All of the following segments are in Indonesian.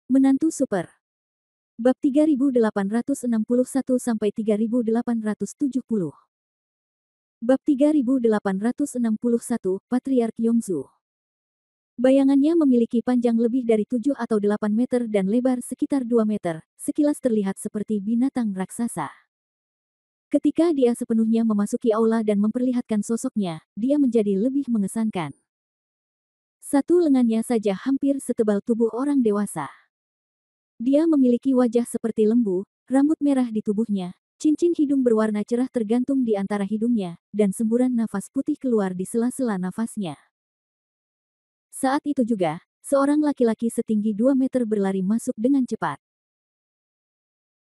Menantu Super. Bab 3861-3870. Bab 3861, Patriark Yongzhou. Bayangannya memiliki panjang lebih dari 7 atau 8 meter dan lebar sekitar 2 meter, sekilas terlihat seperti binatang raksasa. Ketika dia sepenuhnya memasuki aula dan memperlihatkan sosoknya, dia menjadi lebih mengesankan. Satu lengannya saja hampir setebal tubuh orang dewasa. Dia memiliki wajah seperti lembu, rambut merah di tubuhnya, cincin hidung berwarna cerah tergantung di antara hidungnya, dan semburan nafas putih keluar di sela-sela nafasnya. Saat itu juga, seorang laki-laki setinggi 2 meter berlari masuk dengan cepat.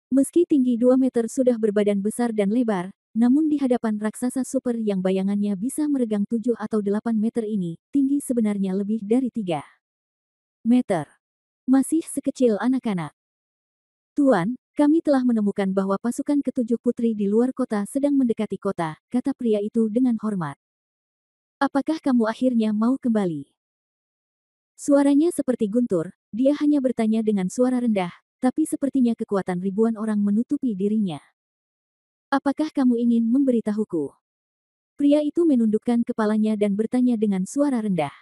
Meski tinggi 2 meter sudah berbadan besar dan lebar, namun di hadapan raksasa super yang bayangannya bisa meregang 7 atau 8 meter ini, tinggi sebenarnya lebih dari 3 meter. Masih sekecil anak-anak. Tuan, kami telah menemukan bahwa pasukan ketujuh putri di luar kota sedang mendekati kota, kata pria itu dengan hormat. Apakah kamu akhirnya mau kembali? Suaranya seperti guntur, dia hanya bertanya dengan suara rendah, tapi sepertinya kekuatan ribuan orang menutupi dirinya. Apakah kamu ingin memberitahuku? Pria itu menundukkan kepalanya dan bertanya dengan suara rendah.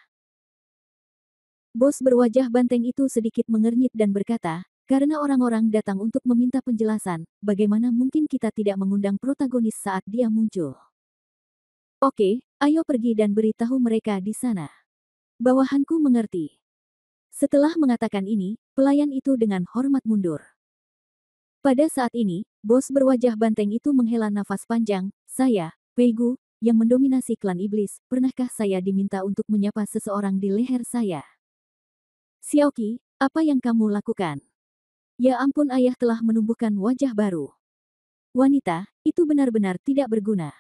Bos berwajah banteng itu sedikit mengernyit dan berkata, karena orang-orang datang untuk meminta penjelasan, bagaimana mungkin kita tidak mengundang protagonis saat dia muncul? Oke, ayo pergi dan beritahu mereka di sana. Bawahanku mengerti. Setelah mengatakan ini, pelayan itu dengan hormat mundur. Pada saat ini, bos berwajah banteng itu menghela nafas panjang, saya, Peigu, yang mendominasi klan iblis, pernahkah saya diminta untuk menyapa seseorang di leher saya? Xiaoqi, apa yang kamu lakukan? Ya ampun, ayah telah menumbuhkan wajah baru. Wanita, itu benar-benar tidak berguna.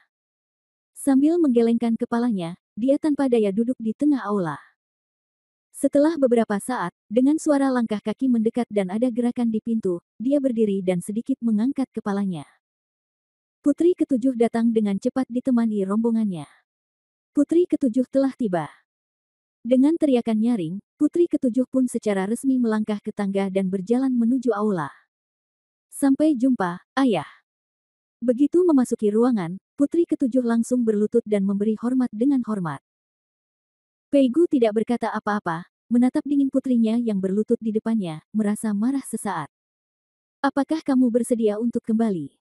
Sambil menggelengkan kepalanya, dia tanpa daya duduk di tengah aula. Setelah beberapa saat, dengan suara langkah kaki mendekat dan ada gerakan di pintu, dia berdiri dan sedikit mengangkat kepalanya. Putri ketujuh datang dengan cepat ditemani rombongannya. Putri ketujuh telah tiba. Dengan teriakan nyaring, putri ketujuh pun secara resmi melangkah ke tangga dan berjalan menuju aula. Sampai jumpa, ayah. Begitu memasuki ruangan, putri ketujuh langsung berlutut dan memberi hormat dengan hormat. Peigu tidak berkata apa-apa, menatap dingin putrinya yang berlutut di depannya, merasa marah sesaat. Apakah kamu bersedia untuk kembali?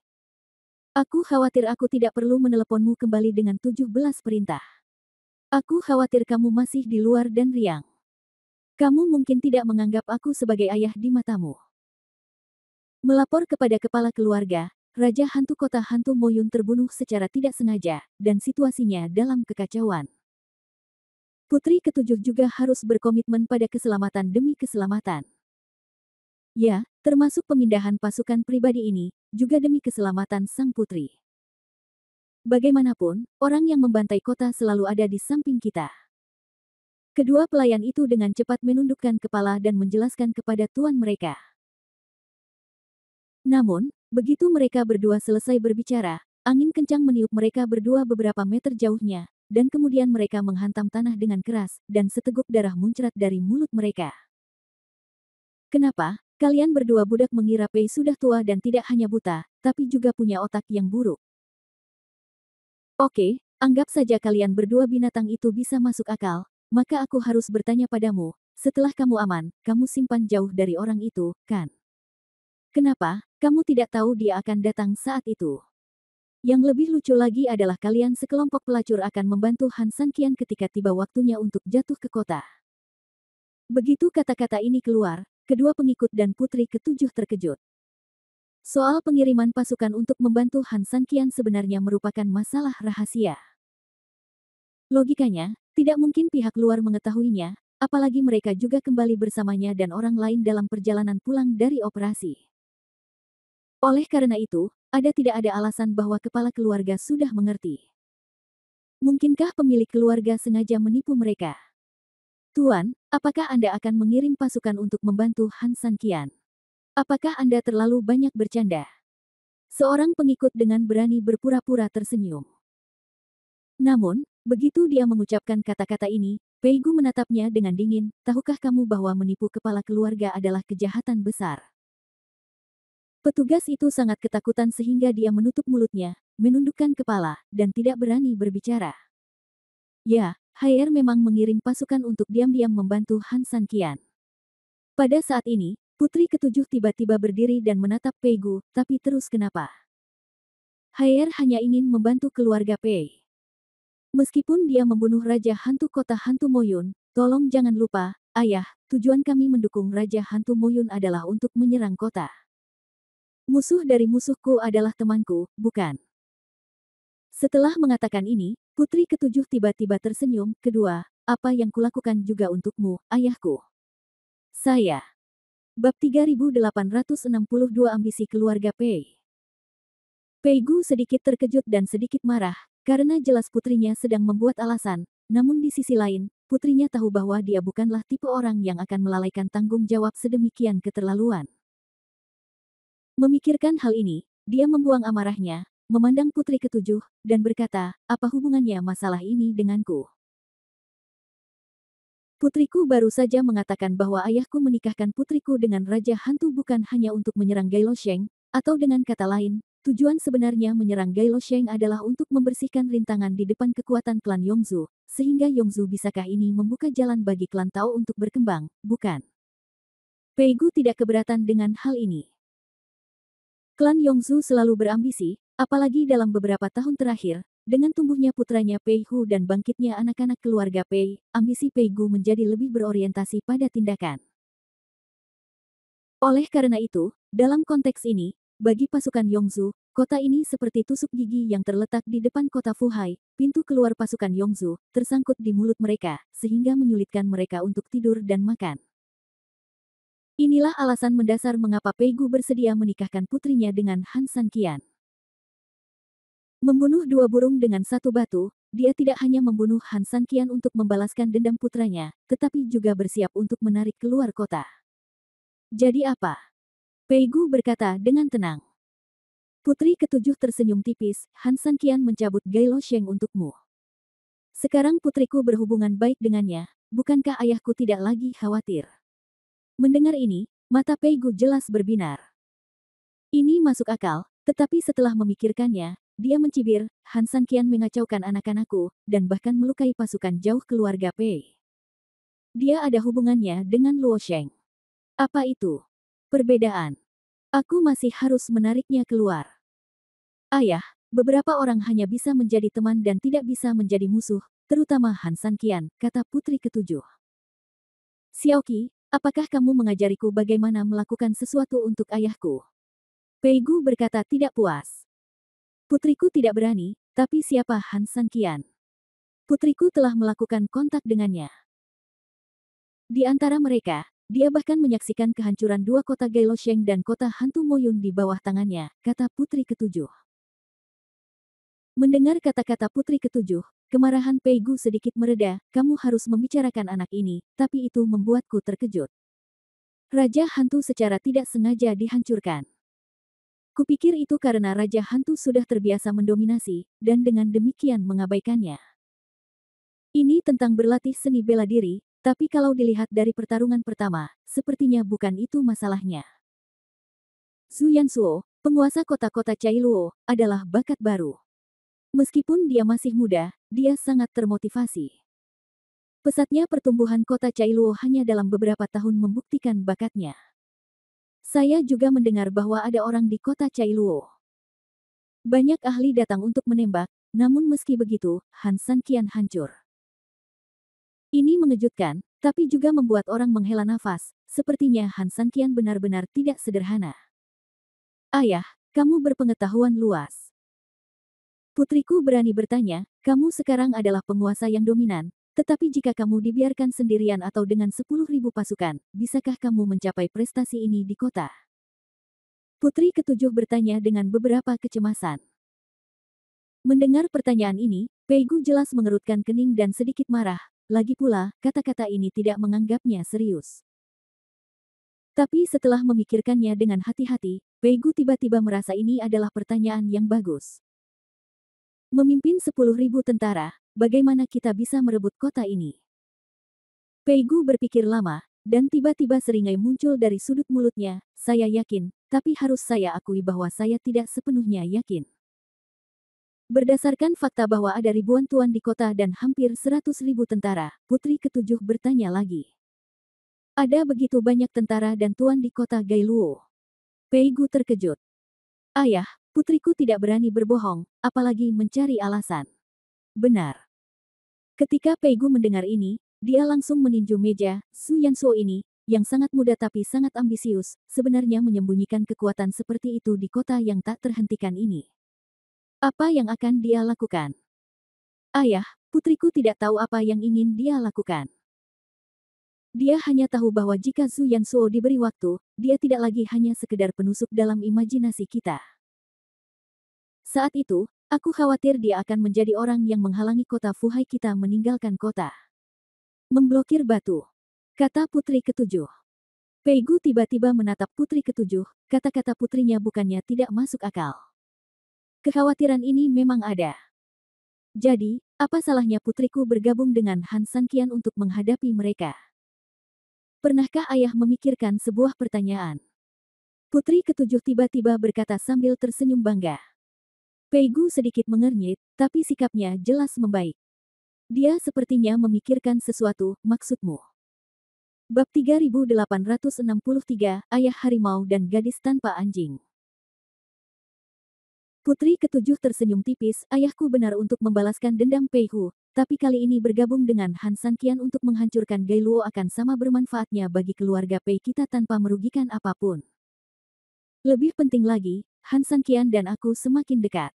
Aku khawatir aku tidak perlu meneleponmu kembali dengan 17 perintah. Aku khawatir kamu masih di luar dan riang. Kamu mungkin tidak menganggap aku sebagai ayah di matamu. Melapor kepada kepala keluarga, Raja Hantu Kota Hantu Moyun terbunuh secara tidak sengaja, dan situasinya dalam kekacauan. Putri ketujuh juga harus berkomitmen pada keselamatan demi keselamatan. Ya, termasuk pemindahan pasukan pribadi ini, juga demi keselamatan sang putri. Bagaimanapun, orang yang membantai kota selalu ada di samping kita. Kedua pelayan itu dengan cepat menundukkan kepala dan menjelaskan kepada tuan mereka. Namun, begitu mereka berdua selesai berbicara, angin kencang meniup mereka berdua beberapa meter jauhnya, dan kemudian mereka menghantam tanah dengan keras, dan seteguk darah muncrat dari mulut mereka. Kenapa, kalian berdua budak mengira Pei sudah tua dan tidak hanya buta, tapi juga punya otak yang buruk? Oke, anggap saja kalian berdua binatang itu bisa masuk akal, maka aku harus bertanya padamu, setelah kamu aman, kamu simpan jauh dari orang itu, kan? Kenapa, kamu tidak tahu dia akan datang saat itu? Yang lebih lucu lagi adalah kalian sekelompok pelacur akan membantu Han Sanqian ketika tiba waktunya untuk jatuh ke kota. Begitu kata-kata ini keluar, kedua pengikut dan putri ketujuh terkejut. Soal pengiriman pasukan untuk membantu Han Sanqian sebenarnya merupakan masalah rahasia. Logikanya, tidak mungkin pihak luar mengetahuinya, apalagi mereka juga kembali bersamanya dan orang lain dalam perjalanan pulang dari operasi. Oleh karena itu, tidak ada alasan bahwa kepala keluarga sudah mengerti. Mungkinkah pemilik keluarga sengaja menipu mereka? Tuan, apakah Anda akan mengirim pasukan untuk membantu Han Sanqian? Apakah Anda terlalu banyak bercanda? Seorang pengikut dengan berani berpura-pura tersenyum. Namun, begitu dia mengucapkan kata-kata ini, Pei Gu menatapnya dengan dingin, tahukah kamu bahwa menipu kepala keluarga adalah kejahatan besar? Petugas itu sangat ketakutan sehingga dia menutup mulutnya, menundukkan kepala, dan tidak berani berbicara. Ya, Haier memang mengirim pasukan untuk diam-diam membantu Han San Qian. Pada saat ini, putri ketujuh tiba-tiba berdiri dan menatap Pei Gu, tapi terus kenapa? Haier hanya ingin membantu keluarga Pei. Meskipun dia membunuh Raja Hantu Kota Hantu Moyun, tolong jangan lupa, ayah, tujuan kami mendukung Raja Hantu Moyun adalah untuk menyerang kota. Musuh dari musuhku adalah temanku, bukan? Setelah mengatakan ini, putri ketujuh tiba-tiba tersenyum. Kedua, apa yang kulakukan juga untukmu, ayahku. Saya. Bab 3862 Ambisi Keluarga Pei. Pei Gu sedikit terkejut dan sedikit marah, karena jelas putrinya sedang membuat alasan, namun di sisi lain, putrinya tahu bahwa dia bukanlah tipe orang yang akan melalaikan tanggung jawab sedemikian keterlaluan. Memikirkan hal ini, dia membuang amarahnya, memandang putri ketujuh, dan berkata, apa hubungannya masalah ini denganku? Putriku baru saja mengatakan bahwa ayahku menikahkan putriku dengan Raja Hantu bukan hanya untuk menyerang Gailo Sheng, atau dengan kata lain, tujuan sebenarnya menyerang Gailo Sheng adalah untuk membersihkan rintangan di depan kekuatan klan Yongzu, sehingga Yongzu bisakah ini membuka jalan bagi klan Tao untuk berkembang, bukan? Pei Gu tidak keberatan dengan hal ini. Klan Yongzu selalu berambisi, apalagi dalam beberapa tahun terakhir, dengan tumbuhnya putranya Pei Hu dan bangkitnya anak-anak keluarga Pei, ambisi Pei Gu menjadi lebih berorientasi pada tindakan. Oleh karena itu, dalam konteks ini, bagi pasukan Yongzu, kota ini seperti tusuk gigi yang terletak di depan kota Fuhai, pintu keluar pasukan Yongzu, tersangkut di mulut mereka, sehingga menyulitkan mereka untuk tidur dan makan. Inilah alasan mendasar mengapa Pei Gu bersedia menikahkan putrinya dengan Han San Qian. Membunuh dua burung dengan satu batu, dia tidak hanya membunuh Han San Qian untuk membalaskan dendam putranya, tetapi juga bersiap untuk menarik keluar kota. Jadi apa? Pei Gu berkata dengan tenang. Putri ketujuh tersenyum tipis, Han San Qian mencabut Gailo Sheng untukmu. Sekarang putriku berhubungan baik dengannya, bukankah ayahku tidak lagi khawatir? Mendengar ini, mata Pei Gu jelas berbinar. Ini masuk akal, tetapi setelah memikirkannya, dia mencibir, Han San Qian mengacaukan anak-anakku, dan bahkan melukai pasukan jauh keluarga Pei. Dia ada hubungannya dengan Luo Sheng. Apa itu? Perbedaan. Aku masih harus menariknya keluar. Ayah, beberapa orang hanya bisa menjadi teman dan tidak bisa menjadi musuh, terutama Han San Qian, kata putri ketujuh. Xiaoqi, apakah kamu mengajariku bagaimana melakukan sesuatu untuk ayahku? Pei Gu berkata tidak puas. Putriku tidak berani, tapi siapa Han San Qian? Putriku telah melakukan kontak dengannya. Di antara mereka, dia bahkan menyaksikan kehancuran dua kota Gailo Sheng dan kota Hantu Moyun di bawah tangannya, kata putri ketujuh. Mendengar kata-kata putri ketujuh, kemarahan Pei Gu sedikit mereda, kamu harus membicarakan anak ini, tapi itu membuatku terkejut. Raja Hantu secara tidak sengaja dihancurkan. Kupikir itu karena Raja Hantu sudah terbiasa mendominasi, dan dengan demikian mengabaikannya. Ini tentang berlatih seni bela diri, tapi kalau dilihat dari pertarungan pertama, sepertinya bukan itu masalahnya. Zhu Yansuo, penguasa kota-kota Cailuo, adalah bakat baru. Meskipun dia masih muda, dia sangat termotivasi. Pesatnya pertumbuhan kota Cailuo hanya dalam beberapa tahun membuktikan bakatnya. Saya juga mendengar bahwa ada orang di kota Cailuo. Banyak ahli datang untuk menembak, namun meski begitu, Han San Qian hancur. Ini mengejutkan, tapi juga membuat orang menghela nafas, sepertinya Han San Qian benar-benar tidak sederhana. Ayah, kamu berpengetahuan luas. Putriku berani bertanya, kamu sekarang adalah penguasa yang dominan, tetapi jika kamu dibiarkan sendirian atau dengan 10.000 pasukan, bisakah kamu mencapai prestasi ini di kota? Putri ketujuh bertanya dengan beberapa kecemasan. Mendengar pertanyaan ini, Pei Gu jelas mengerutkan kening dan sedikit marah, lagi pula, kata-kata ini tidak menganggapnya serius. Tapi setelah memikirkannya dengan hati-hati, Pei Gu tiba-tiba merasa ini adalah pertanyaan yang bagus. Memimpin 10.000 tentara, bagaimana kita bisa merebut kota ini? Pei Gu berpikir lama, dan tiba-tiba seringai muncul dari sudut mulutnya. Saya yakin, tapi harus saya akui bahwa saya tidak sepenuhnya yakin. Berdasarkan fakta bahwa ada ribuan tuan di kota dan hampir 100.000 tentara, putri ketujuh bertanya lagi. Ada begitu banyak tentara dan tuan di kota Gailuo. Pei Gu terkejut. Ayah, putriku tidak berani berbohong, apalagi mencari alasan. Benar. Ketika Pei Gu mendengar ini, dia langsung meninju meja. Su Yansuo ini, yang sangat muda tapi sangat ambisius, sebenarnya menyembunyikan kekuatan seperti itu di kota yang tak terhentikan ini. Apa yang akan dia lakukan? Ayah, putriku tidak tahu apa yang ingin dia lakukan. Dia hanya tahu bahwa jika Su Yansuo diberi waktu, dia tidak lagi hanya sekedar penusuk dalam imajinasi kita. Saat itu, aku khawatir dia akan menjadi orang yang menghalangi kota Fuhai kita meninggalkan kota. Memblokir batu, kata putri ketujuh. Pei Gu tiba-tiba menatap putri ketujuh, kata-kata putrinya bukannya tidak masuk akal. Kekhawatiran ini memang ada. Jadi, apa salahnya putriku bergabung dengan Han Sanqian untuk menghadapi mereka? Pernahkah ayah memikirkan sebuah pertanyaan? Putri ketujuh tiba-tiba berkata sambil tersenyum bangga. Pei Gu sedikit mengernyit, tapi sikapnya jelas membaik. Dia sepertinya memikirkan sesuatu, maksudmu. Bab 3863, Ayah Harimau dan Gadis Tanpa Anjing. Putri ketujuh tersenyum tipis, ayahku benar untuk membalaskan dendam Pei Hu, tapi kali ini bergabung dengan Han Sanqian untuk menghancurkan Gailuo akan sama bermanfaatnya bagi keluarga Pei kita tanpa merugikan apapun. Lebih penting lagi, Han Sanqian dan aku semakin dekat.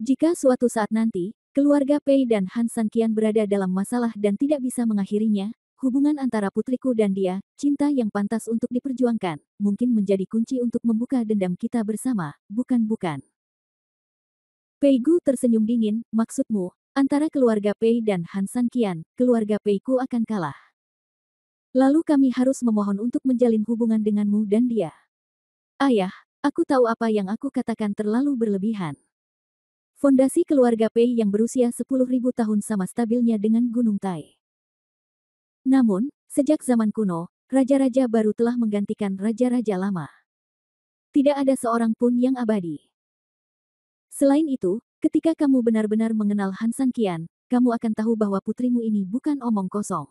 Jika suatu saat nanti, keluarga Pei dan Han Sanqian berada dalam masalah dan tidak bisa mengakhirinya, hubungan antara putriku dan dia, cinta yang pantas untuk diperjuangkan, mungkin menjadi kunci untuk membuka dendam kita bersama, bukan-bukan. Pei Gu tersenyum dingin, maksudmu, antara keluarga Pei dan Han Sanqian, keluarga Pei-ku akan kalah. Lalu kami harus memohon untuk menjalin hubungan denganmu dan dia. Ayah, aku tahu apa yang aku katakan terlalu berlebihan. Fondasi keluarga Pei yang berusia 10.000 tahun sama stabilnya dengan Gunung Tai. Namun, sejak zaman kuno, raja-raja baru telah menggantikan raja-raja lama. Tidak ada seorang pun yang abadi. Selain itu, ketika kamu benar-benar mengenal Han Sanqian, kamu akan tahu bahwa putrimu ini bukan omong kosong.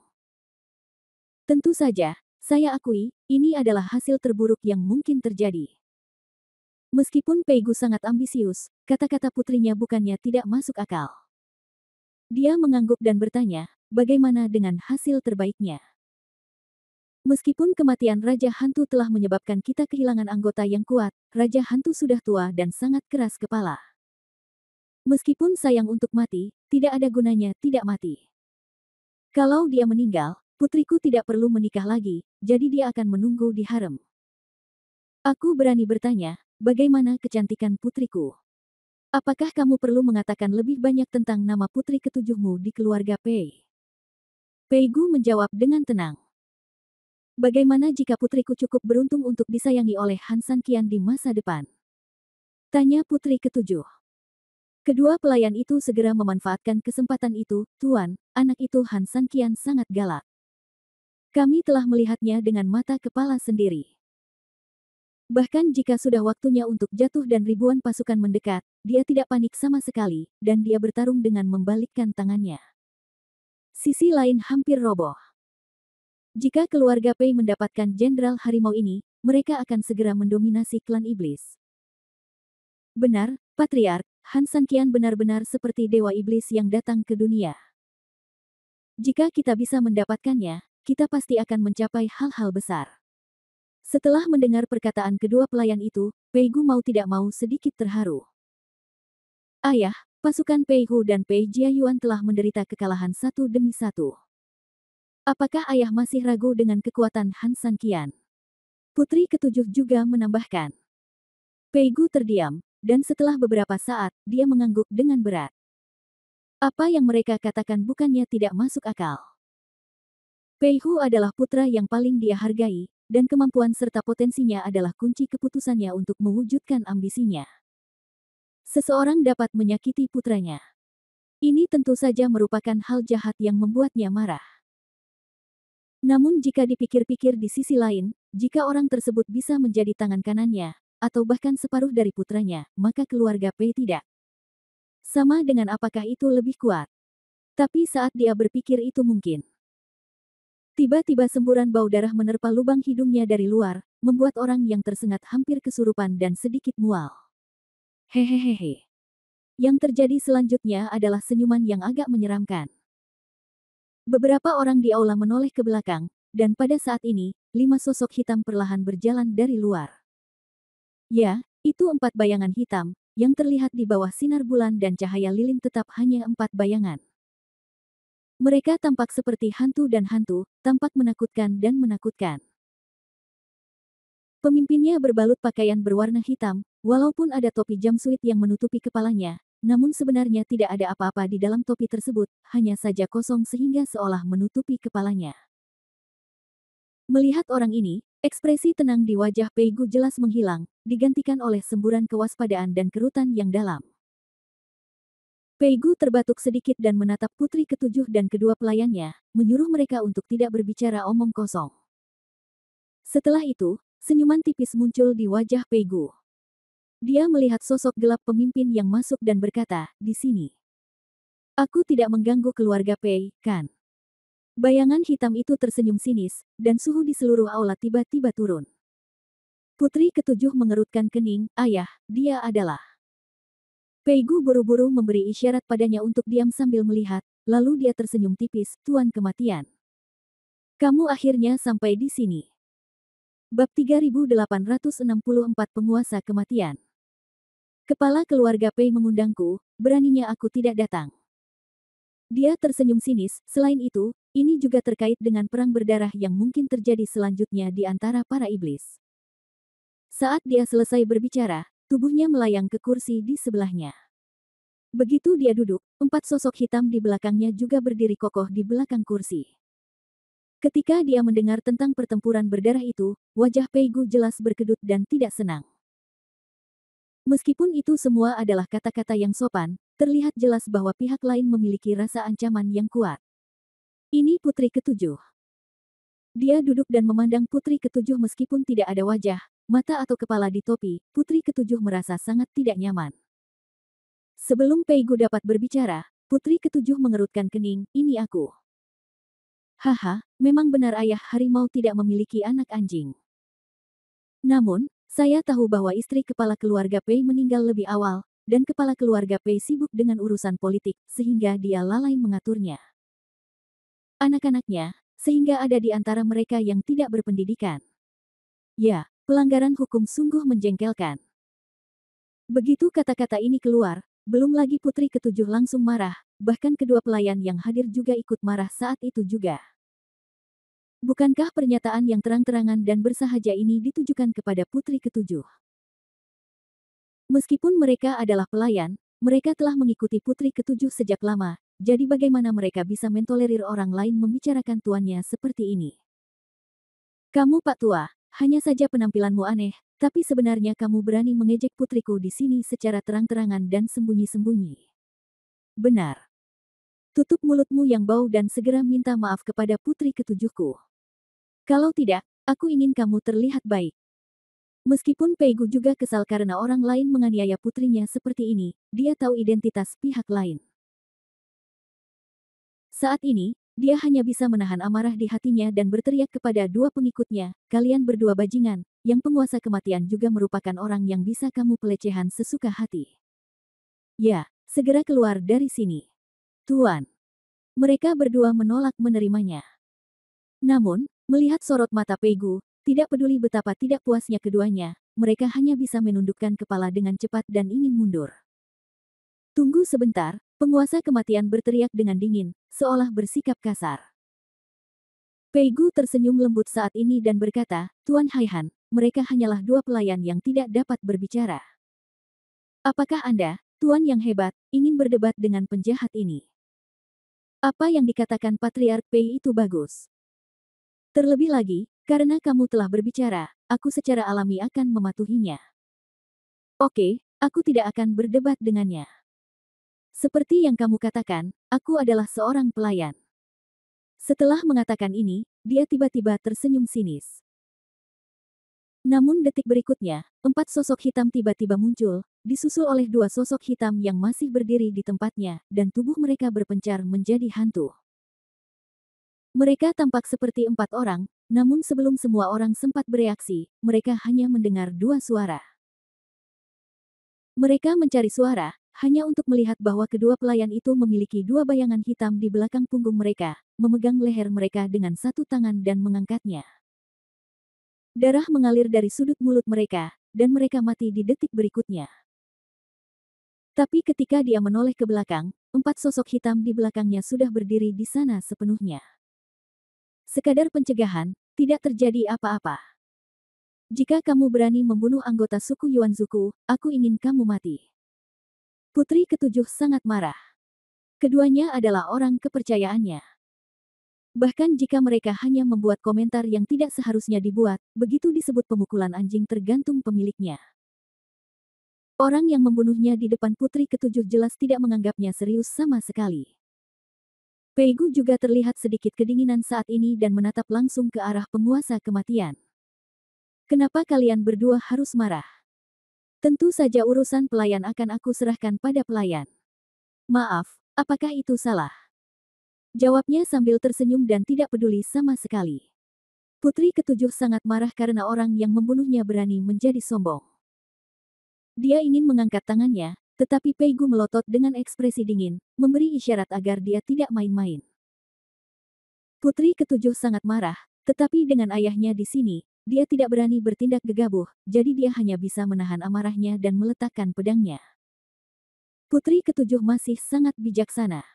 Tentu saja, saya akui, ini adalah hasil terburuk yang mungkin terjadi. Meskipun Pei Gu sangat ambisius, kata-kata putrinya bukannya tidak masuk akal. Dia mengangguk dan bertanya, bagaimana dengan hasil terbaiknya? Meskipun kematian Raja Hantu telah menyebabkan kita kehilangan anggota yang kuat, Raja Hantu sudah tua dan sangat keras kepala. Meskipun sayang untuk mati, tidak ada gunanya tidak mati. Kalau dia meninggal, putriku tidak perlu menikah lagi, jadi dia akan menunggu di harem. Aku berani bertanya, bagaimana kecantikan putriku? Apakah kamu perlu mengatakan lebih banyak tentang nama putri ketujuhmu di keluarga Pei? Pei Gu menjawab dengan tenang. Bagaimana jika putriku cukup beruntung untuk disayangi oleh Han Sanqian di masa depan? Tanya putri ketujuh. Kedua pelayan itu segera memanfaatkan kesempatan itu, Tuan, anak itu Han Sanqian sangat galak. Kami telah melihatnya dengan mata kepala sendiri. Bahkan jika sudah waktunya untuk jatuh dan ribuan pasukan mendekat, dia tidak panik sama sekali, dan dia bertarung dengan membalikkan tangannya. Sisi lain hampir roboh. Jika keluarga Pei mendapatkan Jenderal Harimau ini, mereka akan segera mendominasi klan iblis. Benar, Patriark, Han Sanqian benar-benar seperti dewa iblis yang datang ke dunia. Jika kita bisa mendapatkannya, kita pasti akan mencapai hal-hal besar. Setelah mendengar perkataan kedua pelayan itu, Pei Gu mau tidak mau sedikit terharu. Ayah, pasukan Pei Hu dan Pei Jiayuan telah menderita kekalahan satu demi satu. Apakah ayah masih ragu dengan kekuatan Han Sanqian? Putri ketujuh juga menambahkan. Pei Gu terdiam, dan setelah beberapa saat, dia mengangguk dengan berat. Apa yang mereka katakan bukannya tidak masuk akal. Pei Hu adalah putra yang paling dia hargai, dan kemampuan serta potensinya adalah kunci keputusannya untuk mewujudkan ambisinya. Seseorang dapat menyakiti putranya. Ini tentu saja merupakan hal jahat yang membuatnya marah. Namun jika dipikir-pikir di sisi lain, jika orang tersebut bisa menjadi tangan kanannya, atau bahkan separuh dari putranya, maka keluarga Pei tidak. Sama dengan apakah itu lebih kuat. Tapi saat dia berpikir itu mungkin. Tiba-tiba semburan bau darah menerpa lubang hidungnya dari luar, membuat orang yang tersengat hampir kesurupan dan sedikit mual. Hehehehe. Yang terjadi selanjutnya adalah senyuman yang agak menyeramkan. Beberapa orang di aula menoleh ke belakang, dan pada saat ini, 5 sosok hitam perlahan berjalan dari luar. Ya, itu 4 bayangan hitam, yang terlihat di bawah sinar bulan dan cahaya lilin tetap hanya 4 bayangan. Mereka tampak seperti hantu dan hantu, tampak menakutkan dan menakutkan. Pemimpinnya berbalut pakaian berwarna hitam, walaupun ada topi jumpsuit yang menutupi kepalanya, namun sebenarnya tidak ada apa-apa di dalam topi tersebut, hanya saja kosong sehingga seolah menutupi kepalanya. Melihat orang ini, ekspresi tenang di wajah Pei Gu jelas menghilang, digantikan oleh semburan kewaspadaan dan kerutan yang dalam. Pei Gu terbatuk sedikit dan menatap putri ketujuh dan kedua pelayannya, menyuruh mereka untuk tidak berbicara omong kosong. Setelah itu, senyuman tipis muncul di wajah Pei Gu. Dia melihat sosok gelap pemimpin yang masuk dan berkata, "Di sini. Aku tidak mengganggu keluarga Pei, kan?" Bayangan hitam itu tersenyum sinis, dan suhu di seluruh aula tiba-tiba turun. Putri ketujuh mengerutkan kening, "Ayah, dia adalah..." Pei Gu buru-buru memberi isyarat padanya untuk diam sambil melihat, lalu dia tersenyum tipis, "Tuan kematian. Kamu akhirnya sampai di sini." Bab 3864 Penguasa Kematian. Kepala keluarga Pei mengundangku, beraninya aku tidak datang. Dia tersenyum sinis, selain itu, ini juga terkait dengan perang berdarah yang mungkin terjadi selanjutnya di antara para iblis. Saat dia selesai berbicara, tubuhnya melayang ke kursi di sebelahnya. Begitu dia duduk, 4 sosok hitam di belakangnya juga berdiri kokoh di belakang kursi. Ketika dia mendengar tentang pertempuran berdarah itu, wajah Pei Gu jelas berkedut dan tidak senang. Meskipun itu semua adalah kata-kata yang sopan, terlihat jelas bahwa pihak lain memiliki rasa ancaman yang kuat. Ini putri ketujuh. Dia duduk dan memandang putri ketujuh meskipun tidak ada wajah, mata atau kepala di topi, putri ketujuh merasa sangat tidak nyaman. Sebelum Pei Gu dapat berbicara, putri ketujuh mengerutkan kening, "Ini aku." Haha, memang benar ayah harimau tidak memiliki anak anjing. Namun, saya tahu bahwa istri kepala keluarga Pei meninggal lebih awal, dan kepala keluarga Pei sibuk dengan urusan politik, sehingga dia lalai mengaturnya. Anak-anaknya, sehingga ada di antara mereka yang tidak berpendidikan. Ya, pelanggaran hukum sungguh menjengkelkan. Begitu kata-kata ini keluar, belum lagi putri ketujuh langsung marah, bahkan kedua pelayan yang hadir juga ikut marah saat itu juga. Bukankah pernyataan yang terang-terangan dan bersahaja ini ditujukan kepada putri ketujuh? Meskipun mereka adalah pelayan, mereka telah mengikuti putri ketujuh sejak lama, jadi bagaimana mereka bisa mentolerir orang lain membicarakan tuannya seperti ini? "Kamu Pak Tua, hanya saja penampilanmu aneh, tapi sebenarnya kamu berani mengejek putriku di sini secara terang-terangan dan sembunyi-sembunyi. Benar. Tutup mulutmu yang bau dan segera minta maaf kepada putri ketujuhku. Kalau tidak, aku ingin kamu terlihat baik." Meskipun Pei Gu juga kesal karena orang lain menganiaya putrinya seperti ini, dia tahu identitas pihak lain. Saat ini, dia hanya bisa menahan amarah di hatinya dan berteriak kepada dua pengikutnya, "Kalian berdua bajingan, yang penguasa kematian juga merupakan orang yang bisa kamu pelecehan sesuka hati. Ya, segera keluar dari sini." "Tuan." Mereka berdua menolak menerimanya. Namun, melihat sorot mata Pei Gu, tidak peduli betapa tidak puasnya keduanya, mereka hanya bisa menundukkan kepala dengan cepat dan ingin mundur. "Tunggu sebentar," penguasa kematian berteriak dengan dingin, seolah bersikap kasar. Pei Gu tersenyum lembut saat ini dan berkata, "Tuan Haihan, mereka hanyalah dua pelayan yang tidak dapat berbicara. Apakah Anda, Tuan yang hebat, ingin berdebat dengan penjahat ini? Apa yang dikatakan Patriark Pei itu bagus. Terlebih lagi, karena kamu telah berbicara, aku secara alami akan mematuhinya. Oke, aku tidak akan berdebat dengannya. Seperti yang kamu katakan, aku adalah seorang pelayan." Setelah mengatakan ini, dia tiba-tiba tersenyum sinis. Namun detik berikutnya, 4 sosok hitam tiba-tiba muncul, disusul oleh 2 sosok hitam yang masih berdiri di tempatnya, dan tubuh mereka berpencar menjadi hantu. Mereka tampak seperti 4 orang, namun sebelum semua orang sempat bereaksi, mereka hanya mendengar 2 suara. Mereka mencari suara, hanya untuk melihat bahwa kedua pelayan itu memiliki 2 bayangan hitam di belakang punggung mereka, memegang leher mereka dengan satu tangan dan mengangkatnya. Darah mengalir dari sudut mulut mereka, dan mereka mati di detik berikutnya. Tapi ketika dia menoleh ke belakang, 4 sosok hitam di belakangnya sudah berdiri di sana sepenuhnya. Sekadar pencegahan, tidak terjadi apa-apa. Jika kamu berani membunuh anggota suku Yuanzuku, aku ingin kamu mati. Putri ketujuh sangat marah. Keduanya adalah orang kepercayaannya. Bahkan jika mereka hanya membuat komentar yang tidak seharusnya dibuat, begitu disebut pemukulan anjing tergantung pemiliknya. Orang yang membunuhnya di depan putri ketujuh jelas tidak menganggapnya serius sama sekali. Pei Gu juga terlihat sedikit kedinginan saat ini dan menatap langsung ke arah penguasa kematian. Kenapa kalian berdua harus marah? Tentu saja urusan pelayan akan aku serahkan pada pelayan. Maaf, apakah itu salah? Jawabnya sambil tersenyum dan tidak peduli sama sekali. Putri ketujuh sangat marah karena orang yang membunuhnya berani menjadi sombong. Dia ingin mengangkat tangannya, tetapi Pei Gu melotot dengan ekspresi dingin, memberi isyarat agar dia tidak main-main. Putri ketujuh sangat marah, tetapi dengan ayahnya di sini, dia tidak berani bertindak gegabah, jadi dia hanya bisa menahan amarahnya dan meletakkan pedangnya. Putri ketujuh masih sangat bijaksana.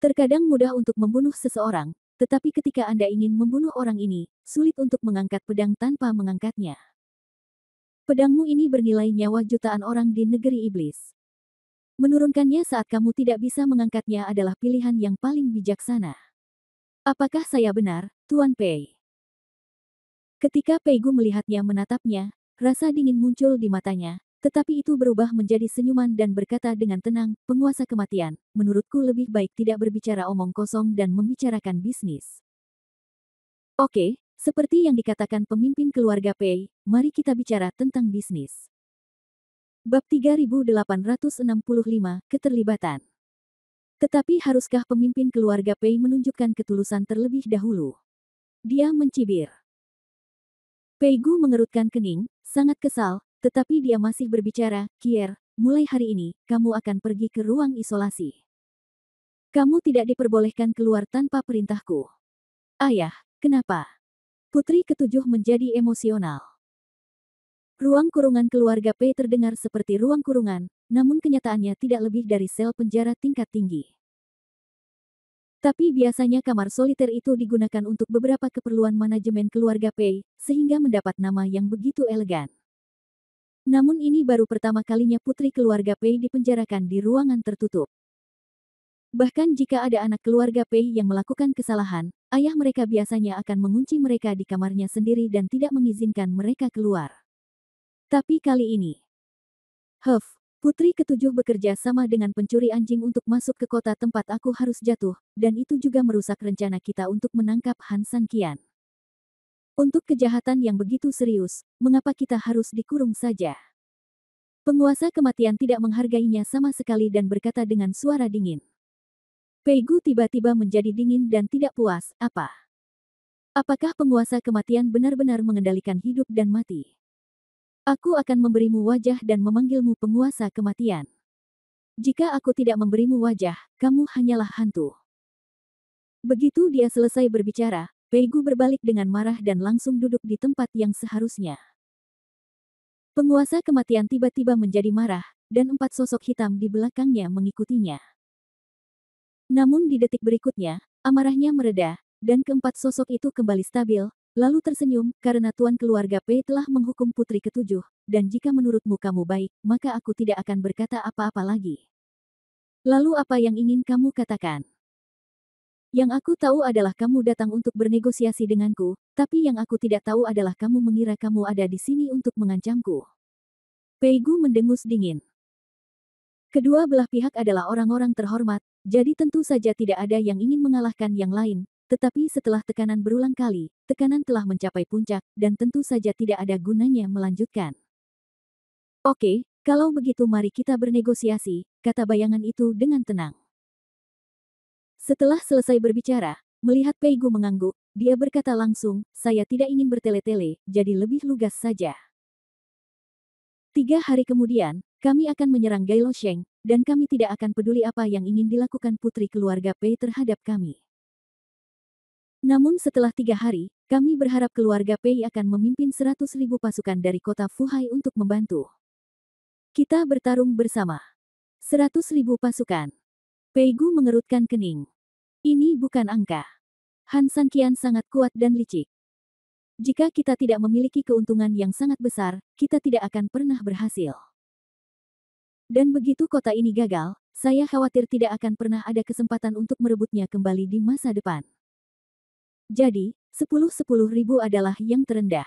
Terkadang mudah untuk membunuh seseorang, tetapi ketika Anda ingin membunuh orang ini, sulit untuk mengangkat pedang tanpa mengangkatnya. Pedangmu ini bernilai nyawa jutaan orang di negeri iblis. Menurunkannya saat kamu tidak bisa mengangkatnya adalah pilihan yang paling bijaksana. Apakah saya benar, Tuan Pei? Ketika Pei Gu melihatnya menatapnya, rasa dingin muncul di matanya, tetapi itu berubah menjadi senyuman dan berkata dengan tenang, penguasa kematian, menurutku lebih baik tidak berbicara omong kosong dan membicarakan bisnis. Oke, seperti yang dikatakan pemimpin keluarga Pei, mari kita bicara tentang bisnis. Bab 3865, Keterlibatan. Tetapi haruskah pemimpin keluarga Pei menunjukkan ketulusan terlebih dahulu? Dia mencibir. Pei Gu mengerutkan kening, sangat kesal, tetapi dia masih berbicara, Kier, mulai hari ini, kamu akan pergi ke ruang isolasi. Kamu tidak diperbolehkan keluar tanpa perintahku. Ayah, kenapa? Putri ketujuh menjadi emosional. Ruang kurungan keluarga Pei terdengar seperti ruang kurungan, namun kenyataannya tidak lebih dari sel penjara tingkat tinggi. Tapi biasanya kamar soliter itu digunakan untuk beberapa keperluan manajemen keluarga Pei, sehingga mendapat nama yang begitu elegan. Namun ini baru pertama kalinya putri keluarga Pei dipenjarakan di ruangan tertutup. Bahkan jika ada anak keluarga Pei yang melakukan kesalahan, ayah mereka biasanya akan mengunci mereka di kamarnya sendiri dan tidak mengizinkan mereka keluar. Tapi kali ini, putri ketujuh bekerja sama dengan pencuri anjing untuk masuk ke kota tempat aku harus jatuh, dan itu juga merusak rencana kita untuk menangkap Han San Qian. Untuk kejahatan yang begitu serius, mengapa kita harus dikurung saja? Penguasa kematian tidak menghargainya sama sekali dan berkata dengan suara dingin. Pei Gu tiba-tiba menjadi dingin dan tidak puas, apa? Apakah penguasa kematian benar-benar mengendalikan hidup dan mati? Aku akan memberimu wajah dan memanggilmu penguasa kematian. Jika aku tidak memberimu wajah, kamu hanyalah hantu. Begitu dia selesai berbicara, Pei Gu berbalik dengan marah dan langsung duduk di tempat yang seharusnya. Penguasa kematian tiba-tiba menjadi marah, dan 4 sosok hitam di belakangnya mengikutinya. Namun di detik berikutnya, amarahnya mereda, dan keempat sosok itu kembali stabil, lalu tersenyum, karena tuan keluarga Pei telah menghukum putri ketujuh, dan jika menurutmu kamu baik, maka aku tidak akan berkata apa-apa lagi. Lalu apa yang ingin kamu katakan? Yang aku tahu adalah kamu datang untuk bernegosiasi denganku, tapi yang aku tidak tahu adalah kamu mengira kamu ada di sini untuk mengancamku. Pei Gu mendengus dingin. Kedua belah pihak adalah orang-orang terhormat, jadi tentu saja tidak ada yang ingin mengalahkan yang lain, tetapi setelah tekanan berulang kali, tekanan telah mencapai puncak, dan tentu saja tidak ada gunanya melanjutkan. Oke, kalau begitu mari kita bernegosiasi, kata bayangan itu dengan tenang. Setelah selesai berbicara, melihat Pei Gu mengangguk, dia berkata langsung, saya tidak ingin bertele-tele, jadi lebih lugas saja. 3 hari kemudian, kami akan menyerang Gailo Sheng, dan kami tidak akan peduli apa yang ingin dilakukan putri keluarga Pei terhadap kami. Namun setelah 3 hari, kami berharap keluarga Pei akan memimpin 100.000 pasukan dari kota Fuhai untuk membantu. Kita bertarung bersama. 100.000 pasukan. Pei Gu mengerutkan kening. Ini bukan angka. Han Sanqian sangat kuat dan licik. Jika kita tidak memiliki keuntungan yang sangat besar, kita tidak akan pernah berhasil. Dan begitu kota ini gagal, saya khawatir tidak akan pernah ada kesempatan untuk merebutnya kembali di masa depan. Jadi, 10.000 adalah yang terendah,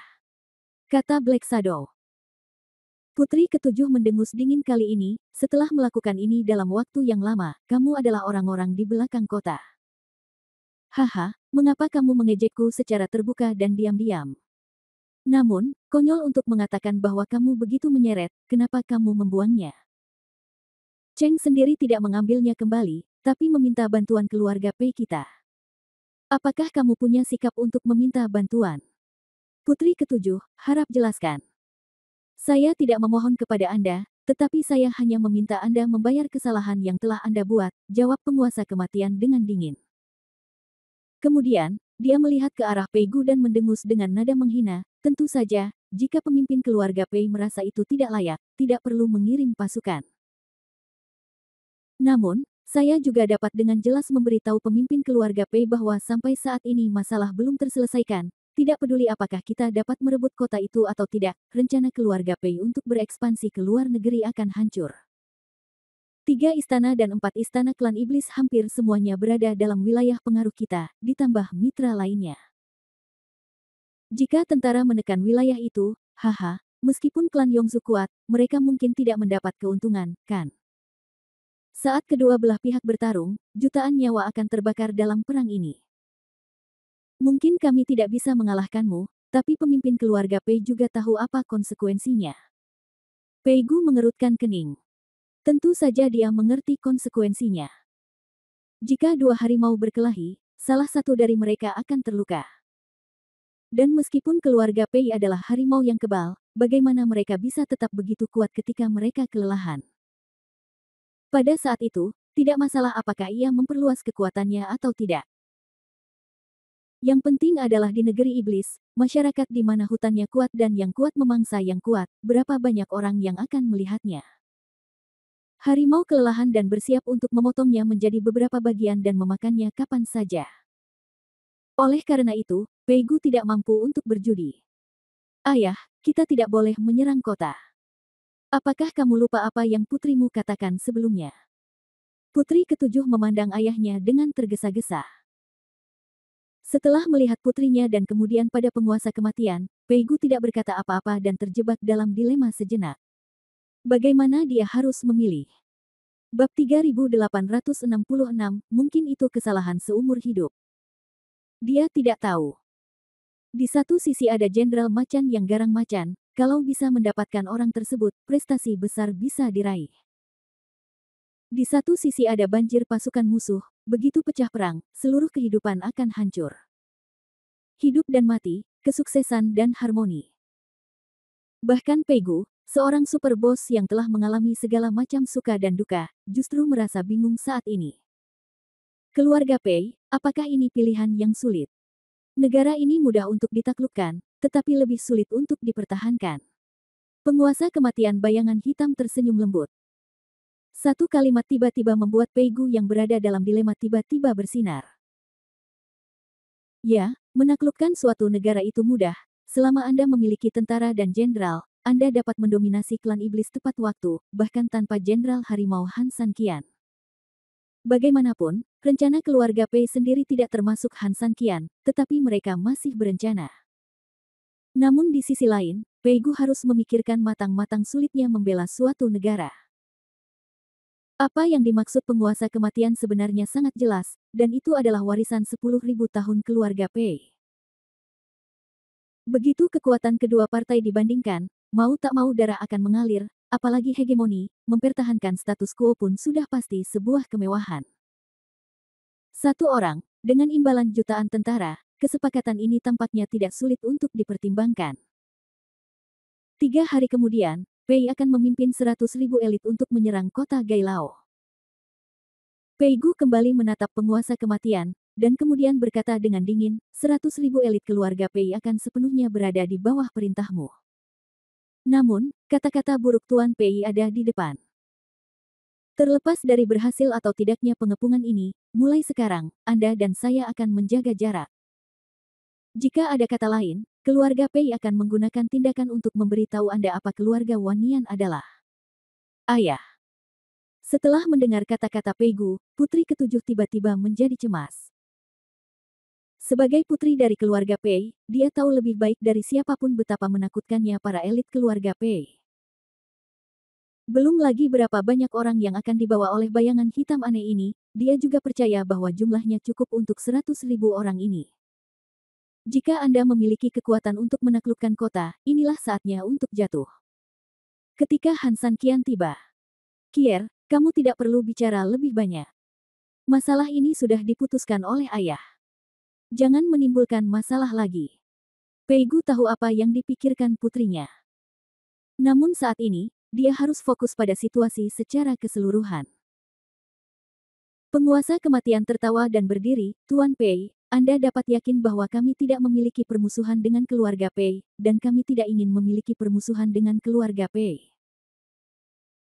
kata Black Shadow. Putri ketujuh mendengus dingin kali ini, setelah melakukan ini dalam waktu yang lama, kamu adalah orang-orang di belakang kota. Haha, mengapa kamu mengejekku secara terbuka dan diam-diam? Namun, konyol untuk mengatakan bahwa kamu begitu menyeret, kenapa kamu membuangnya? Cheng sendiri tidak mengambilnya kembali, tapi meminta bantuan keluarga Pei kita. Apakah kamu punya sikap untuk meminta bantuan? Putri ketujuh, harap jelaskan. Saya tidak memohon kepada Anda, tetapi saya hanya meminta Anda membayar kesalahan yang telah Anda buat, jawab penguasa kematian dengan dingin. Kemudian, dia melihat ke arah Pei Gu dan mendengus dengan nada menghina, tentu saja, jika pemimpin keluarga Pei merasa itu tidak layak, tidak perlu mengirim pasukan. Namun, saya juga dapat dengan jelas memberitahu pemimpin keluarga Pei bahwa sampai saat ini masalah belum terselesaikan, tidak peduli apakah kita dapat merebut kota itu atau tidak, rencana keluarga Pei untuk berekspansi ke luar negeri akan hancur. 3 istana dan 4 istana klan iblis hampir semuanya berada dalam wilayah pengaruh kita, ditambah mitra lainnya. Jika tentara menekan wilayah itu, haha, meskipun klan Yongzu kuat, mereka mungkin tidak mendapat keuntungan, kan? Saat kedua belah pihak bertarung, jutaan nyawa akan terbakar dalam perang ini. Mungkin kami tidak bisa mengalahkanmu, tapi pemimpin keluarga Pei juga tahu apa konsekuensinya. Pei Gu mengerutkan kening. Tentu saja dia mengerti konsekuensinya. Jika 2 harimau berkelahi, salah satu dari mereka akan terluka. Dan meskipun keluarga Pei adalah harimau yang kebal, bagaimana mereka bisa tetap begitu kuat ketika mereka kelelahan? Pada saat itu, tidak masalah apakah ia memperluas kekuatannya atau tidak. Yang penting adalah di negeri iblis, masyarakat di mana hutannya kuat dan yang kuat memangsa yang kuat, berapa banyak orang yang akan melihatnya. Harimau kelelahan dan bersiap untuk memotongnya menjadi beberapa bagian dan memakannya kapan saja. Oleh karena itu, Pei Gu tidak mampu untuk berjudi. Ayah, kita tidak boleh menyerang kota. Apakah kamu lupa apa yang putrimu katakan sebelumnya? Putri ketujuh memandang ayahnya dengan tergesa-gesa. Setelah melihat putrinya dan kemudian pada penguasa kematian, Pei Gu tidak berkata apa-apa dan terjebak dalam dilema sejenak. Bagaimana dia harus memilih? Bab 3866, mungkin itu kesalahan seumur hidup. Dia tidak tahu. Di satu sisi ada Jenderal Macan yang garang macan, kalau bisa mendapatkan orang tersebut, prestasi besar bisa diraih. Di satu sisi ada banjir pasukan musuh, begitu pecah perang, seluruh kehidupan akan hancur. Hidup dan mati, kesuksesan dan harmoni. Bahkan Pei Gu, seorang super boss yang telah mengalami segala macam suka dan duka, justru merasa bingung saat ini. Keluarga Pei, apakah ini pilihan yang sulit? Negara ini mudah untuk ditaklukkan, tetapi lebih sulit untuk dipertahankan. Penguasa kematian bayangan hitam tersenyum lembut. Satu kalimat tiba-tiba membuat Pei Gu yang berada dalam dilema tiba-tiba bersinar. Ya, menaklukkan suatu negara itu mudah, selama Anda memiliki tentara dan jenderal, Anda dapat mendominasi klan iblis tepat waktu, bahkan tanpa jenderal harimau Han Sanqian. Bagaimanapun, rencana keluarga Pei sendiri tidak termasuk Han Sanqian, tetapi mereka masih berencana. Namun di sisi lain, Pei Gu harus memikirkan matang-matang sulitnya membela suatu negara. Apa yang dimaksud penguasa kematian sebenarnya sangat jelas, dan itu adalah warisan 10.000 tahun keluarga Pei. Begitu kekuatan kedua partai dibandingkan, mau tak mau darah akan mengalir, apalagi hegemoni, mempertahankan status quo pun sudah pasti sebuah kemewahan. Satu orang, dengan imbalan jutaan tentara, kesepakatan ini tampaknya tidak sulit untuk dipertimbangkan. 3 hari kemudian, Pei akan memimpin 100.000 elit untuk menyerang kota Gailao. Pei Gu kembali menatap penguasa kematian, dan kemudian berkata dengan dingin, 100.000 elit keluarga Pei akan sepenuhnya berada di bawah perintahmu. Namun, kata-kata buruk Tuan Pei ada di depan. Terlepas dari berhasil atau tidaknya pengepungan ini, mulai sekarang, Anda dan saya akan menjaga jarak. Jika ada kata lain, keluarga Pei akan menggunakan tindakan untuk memberitahu Anda apa keluarga Wan Nian adalah. Ayah. Setelah mendengar kata-kata Pei Gu, putri ketujuh tiba-tiba menjadi cemas. Sebagai putri dari keluarga Pei, dia tahu lebih baik dari siapapun betapa menakutkannya para elit keluarga Pei. Belum lagi berapa banyak orang yang akan dibawa oleh bayangan hitam aneh ini, dia juga percaya bahwa jumlahnya cukup untuk 100.000 orang ini. Jika Anda memiliki kekuatan untuk menaklukkan kota, inilah saatnya untuk jatuh. Ketika Han San Qian tiba. Kier, kamu tidak perlu bicara lebih banyak. Masalah ini sudah diputuskan oleh ayah. Jangan menimbulkan masalah lagi. Pei Gu tahu apa yang dipikirkan putrinya. Namun saat ini, dia harus fokus pada situasi secara keseluruhan. Penguasa kematian tertawa dan berdiri, Tuan Pei, Anda dapat yakin bahwa kami tidak memiliki permusuhan dengan keluarga Pei, dan kami tidak ingin memiliki permusuhan dengan keluarga Pei.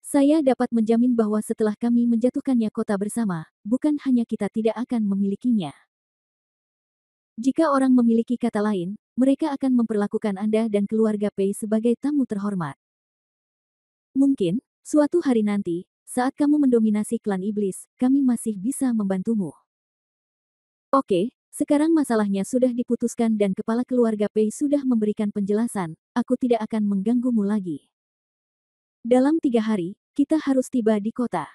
Saya dapat menjamin bahwa setelah kami menjatuhkannya kota bersama, bukan hanya kita tidak akan memilikinya. Jika orang memiliki kata lain, mereka akan memperlakukan Anda dan keluarga Pei sebagai tamu terhormat. Mungkin, suatu hari nanti, saat kamu mendominasi klan iblis, kami masih bisa membantumu. Oke, sekarang masalahnya sudah diputuskan dan kepala keluarga Pei sudah memberikan penjelasan, aku tidak akan mengganggumu lagi. Dalam 3 hari, kita harus tiba di kota.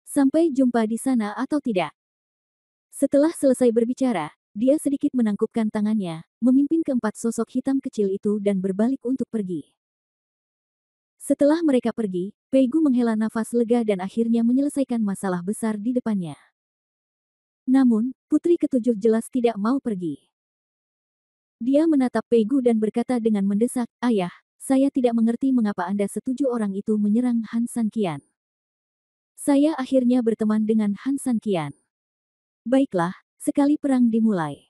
Sampai jumpa di sana atau tidak. Setelah selesai berbicara, dia sedikit menangkupkan tangannya, memimpin keempat sosok hitam kecil itu dan berbalik untuk pergi. Setelah mereka pergi, Pei Gu menghela nafas lega dan akhirnya menyelesaikan masalah besar di depannya. Namun, putri ketujuh jelas tidak mau pergi. Dia menatap Pei Gu dan berkata dengan mendesak, Ayah, saya tidak mengerti mengapa Anda setuju orang itu menyerang Han San Qian. Saya akhirnya berteman dengan Han San Qian. Baiklah, sekali perang dimulai.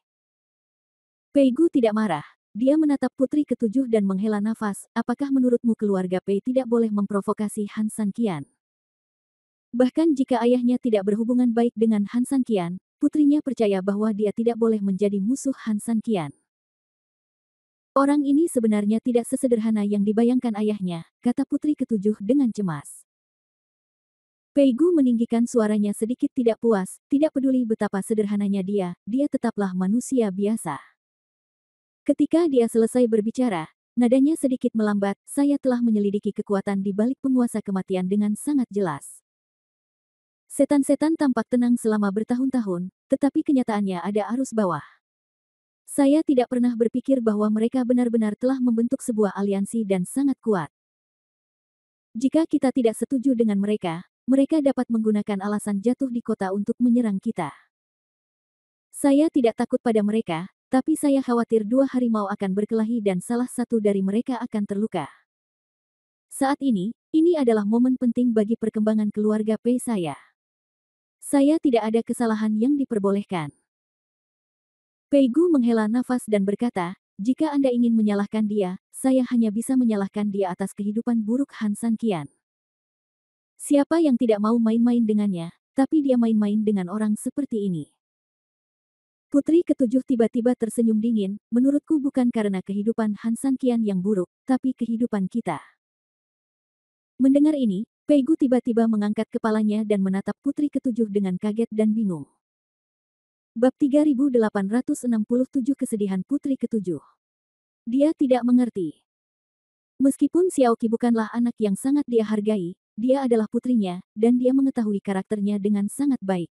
Pei Gu tidak marah. Dia menatap putri ketujuh dan menghela nafas, apakah menurutmu keluarga Pei tidak boleh memprovokasi Han San Qian? Bahkan jika ayahnya tidak berhubungan baik dengan Han San Qian, putrinya percaya bahwa dia tidak boleh menjadi musuh Han San Qian. Orang ini sebenarnya tidak sesederhana yang dibayangkan ayahnya, kata putri ketujuh dengan cemas. Pei Gu meninggikan suaranya sedikit tidak puas, tidak peduli betapa sederhananya dia tetaplah manusia biasa. Ketika dia selesai berbicara, nadanya sedikit melambat, saya telah menyelidiki kekuatan di balik penguasa kematian dengan sangat jelas. Setan-setan tampak tenang selama bertahun-tahun, tetapi kenyataannya ada arus bawah. Saya tidak pernah berpikir bahwa mereka benar-benar telah membentuk sebuah aliansi dan sangat kuat. Jika kita tidak setuju dengan mereka, mereka dapat menggunakan alasan jatuh di kota untuk menyerang kita. Saya tidak takut pada mereka, tapi saya khawatir 2 harimau akan berkelahi dan salah satu dari mereka akan terluka. Saat ini adalah momen penting bagi perkembangan keluarga Pei saya. Saya tidak ada kesalahan yang diperbolehkan. Pei Gu menghela nafas dan berkata, jika Anda ingin menyalahkan dia, saya hanya bisa menyalahkan dia atas kehidupan buruk Han San Qian. Siapa yang tidak mau main-main dengannya, tapi dia main-main dengan orang seperti ini. Putri ketujuh tiba-tiba tersenyum dingin, menurutku bukan karena kehidupan Han San Qian yang buruk, tapi kehidupan kita. Mendengar ini, Pei Gu tiba-tiba mengangkat kepalanya dan menatap putri ketujuh dengan kaget dan bingung. Bab 3867 Kesedihan Putri Ketujuh. Dia tidak mengerti. Meskipun Xiao Qi bukanlah anak yang sangat dia hargai, dia adalah putrinya, dan dia mengetahui karakternya dengan sangat baik.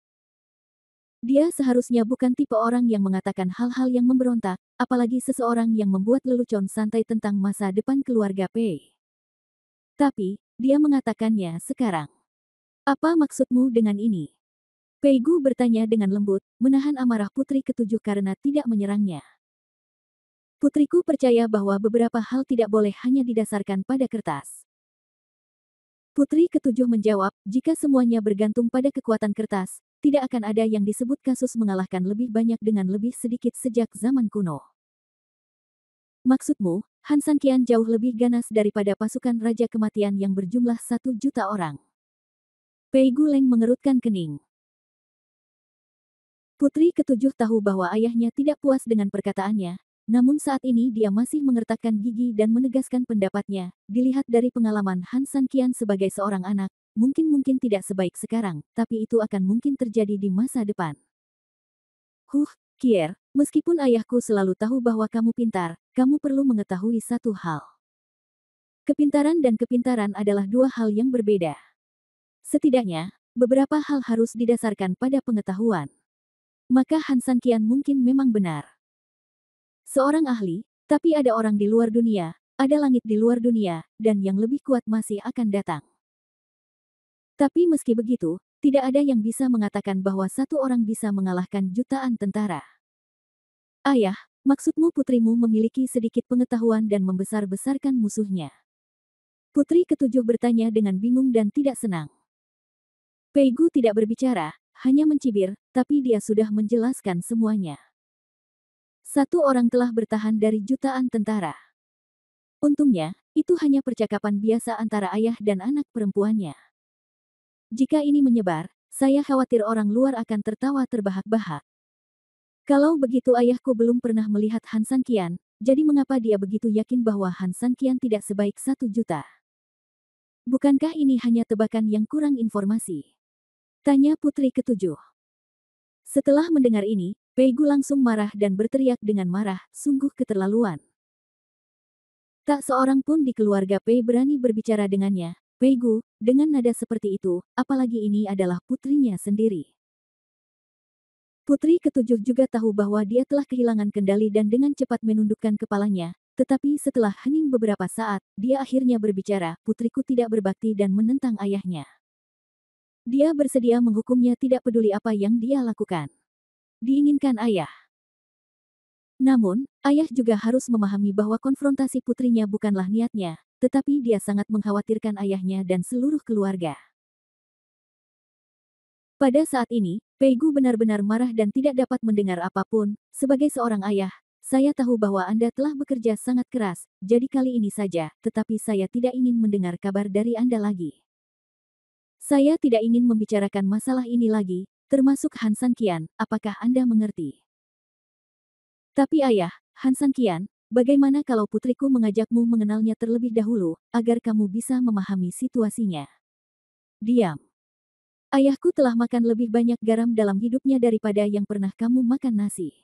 Dia seharusnya bukan tipe orang yang mengatakan hal-hal yang memberontak, apalagi seseorang yang membuat lelucon santai tentang masa depan keluarga Pei. Tapi, dia mengatakannya sekarang. Apa maksudmu dengan ini? Pei Gu bertanya dengan lembut, menahan amarah putri ketujuh karena tidak menyerangnya. Putriku percaya bahwa beberapa hal tidak boleh hanya didasarkan pada kertas. Putri ketujuh menjawab, jika semuanya bergantung pada kekuatan kertas, tidak akan ada yang disebut kasus mengalahkan lebih banyak dengan lebih sedikit sejak zaman kuno. Maksudmu, Han Sanqian jauh lebih ganas daripada pasukan Raja Kematian yang berjumlah 1 juta orang. Pei Gu Leng mengerutkan kening. Putri ketujuh tahu bahwa ayahnya tidak puas dengan perkataannya, namun saat ini dia masih mengertakkan gigi dan menegaskan pendapatnya. Dilihat dari pengalaman Han Sanqian sebagai seorang anak, mungkin tidak sebaik sekarang, tapi itu akan mungkin terjadi di masa depan. Kier, meskipun ayahku selalu tahu bahwa kamu pintar, kamu perlu mengetahui satu hal. Kepintaran dan kepintaran adalah dua hal yang berbeda. Setidaknya, beberapa hal harus didasarkan pada pengetahuan. Maka Han Sanqian mungkin memang benar. Seorang ahli, tapi ada orang di luar dunia, ada langit di luar dunia, dan yang lebih kuat masih akan datang. Tapi meski begitu, tidak ada yang bisa mengatakan bahwa satu orang bisa mengalahkan jutaan tentara. Ayah, maksudmu putrimu memiliki sedikit pengetahuan dan membesar-besarkan musuhnya. Putri ketujuh bertanya dengan bingung dan tidak senang. Pei Gu tidak berbicara, hanya mencibir, tapi dia sudah menjelaskan semuanya. Satu orang telah bertahan dari jutaan tentara. Untungnya, itu hanya percakapan biasa antara ayah dan anak perempuannya. Jika ini menyebar, saya khawatir orang luar akan tertawa terbahak-bahak. Kalau begitu ayahku belum pernah melihat Han Sanqian, jadi mengapa dia begitu yakin bahwa Han Sanqian tidak sebaik 1 juta? Bukankah ini hanya tebakan yang kurang informasi? Tanya putri ketujuh. Setelah mendengar ini, Pei Gu langsung marah dan berteriak dengan marah, sungguh keterlaluan. Tak seorang pun di keluarga Pei berani berbicara dengannya. Pei Gu, dengan nada seperti itu, apalagi ini adalah putrinya sendiri. Putri ketujuh juga tahu bahwa dia telah kehilangan kendali dan dengan cepat menundukkan kepalanya, tetapi setelah hening beberapa saat, dia akhirnya berbicara, putriku tidak berbakti dan menentang ayahnya. Dia bersedia menghukumnya tidak peduli apa yang dia lakukan. Diinginkan ayah. Namun, ayah juga harus memahami bahwa konfrontasi putrinya bukanlah niatnya, tetapi dia sangat mengkhawatirkan ayahnya dan seluruh keluarga. Pada saat ini, Pei Gu benar-benar marah dan tidak dapat mendengar apapun. Sebagai seorang ayah, saya tahu bahwa Anda telah bekerja sangat keras, jadi kali ini saja, tetapi saya tidak ingin mendengar kabar dari Anda lagi. Saya tidak ingin membicarakan masalah ini lagi, termasuk Han Sanqian, apakah Anda mengerti? Tapi ayah, Han Sanqian, bagaimana kalau putriku mengajakmu mengenalnya terlebih dahulu, agar kamu bisa memahami situasinya? Diam. Ayahku telah makan lebih banyak garam dalam hidupnya daripada yang pernah kamu makan nasi.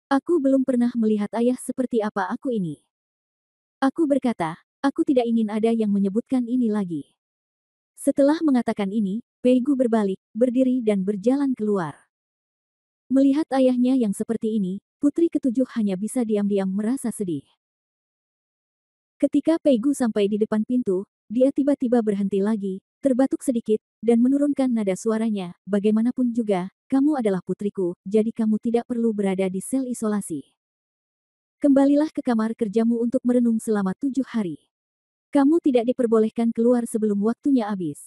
Aku belum pernah melihat ayah seperti apa aku ini. Aku berkata, aku tidak ingin ada yang menyebutkan ini lagi. Setelah mengatakan ini, Pei Gu berbalik, berdiri dan berjalan keluar. Melihat ayahnya yang seperti ini, putri ketujuh hanya bisa diam-diam merasa sedih. Ketika Pei Gu sampai di depan pintu, dia tiba-tiba berhenti lagi, terbatuk sedikit, dan menurunkan nada suaranya, bagaimanapun juga, kamu adalah putriku, jadi kamu tidak perlu berada di sel isolasi. Kembalilah ke kamar kerjamu untuk merenung selama 7 hari. Kamu tidak diperbolehkan keluar sebelum waktunya habis.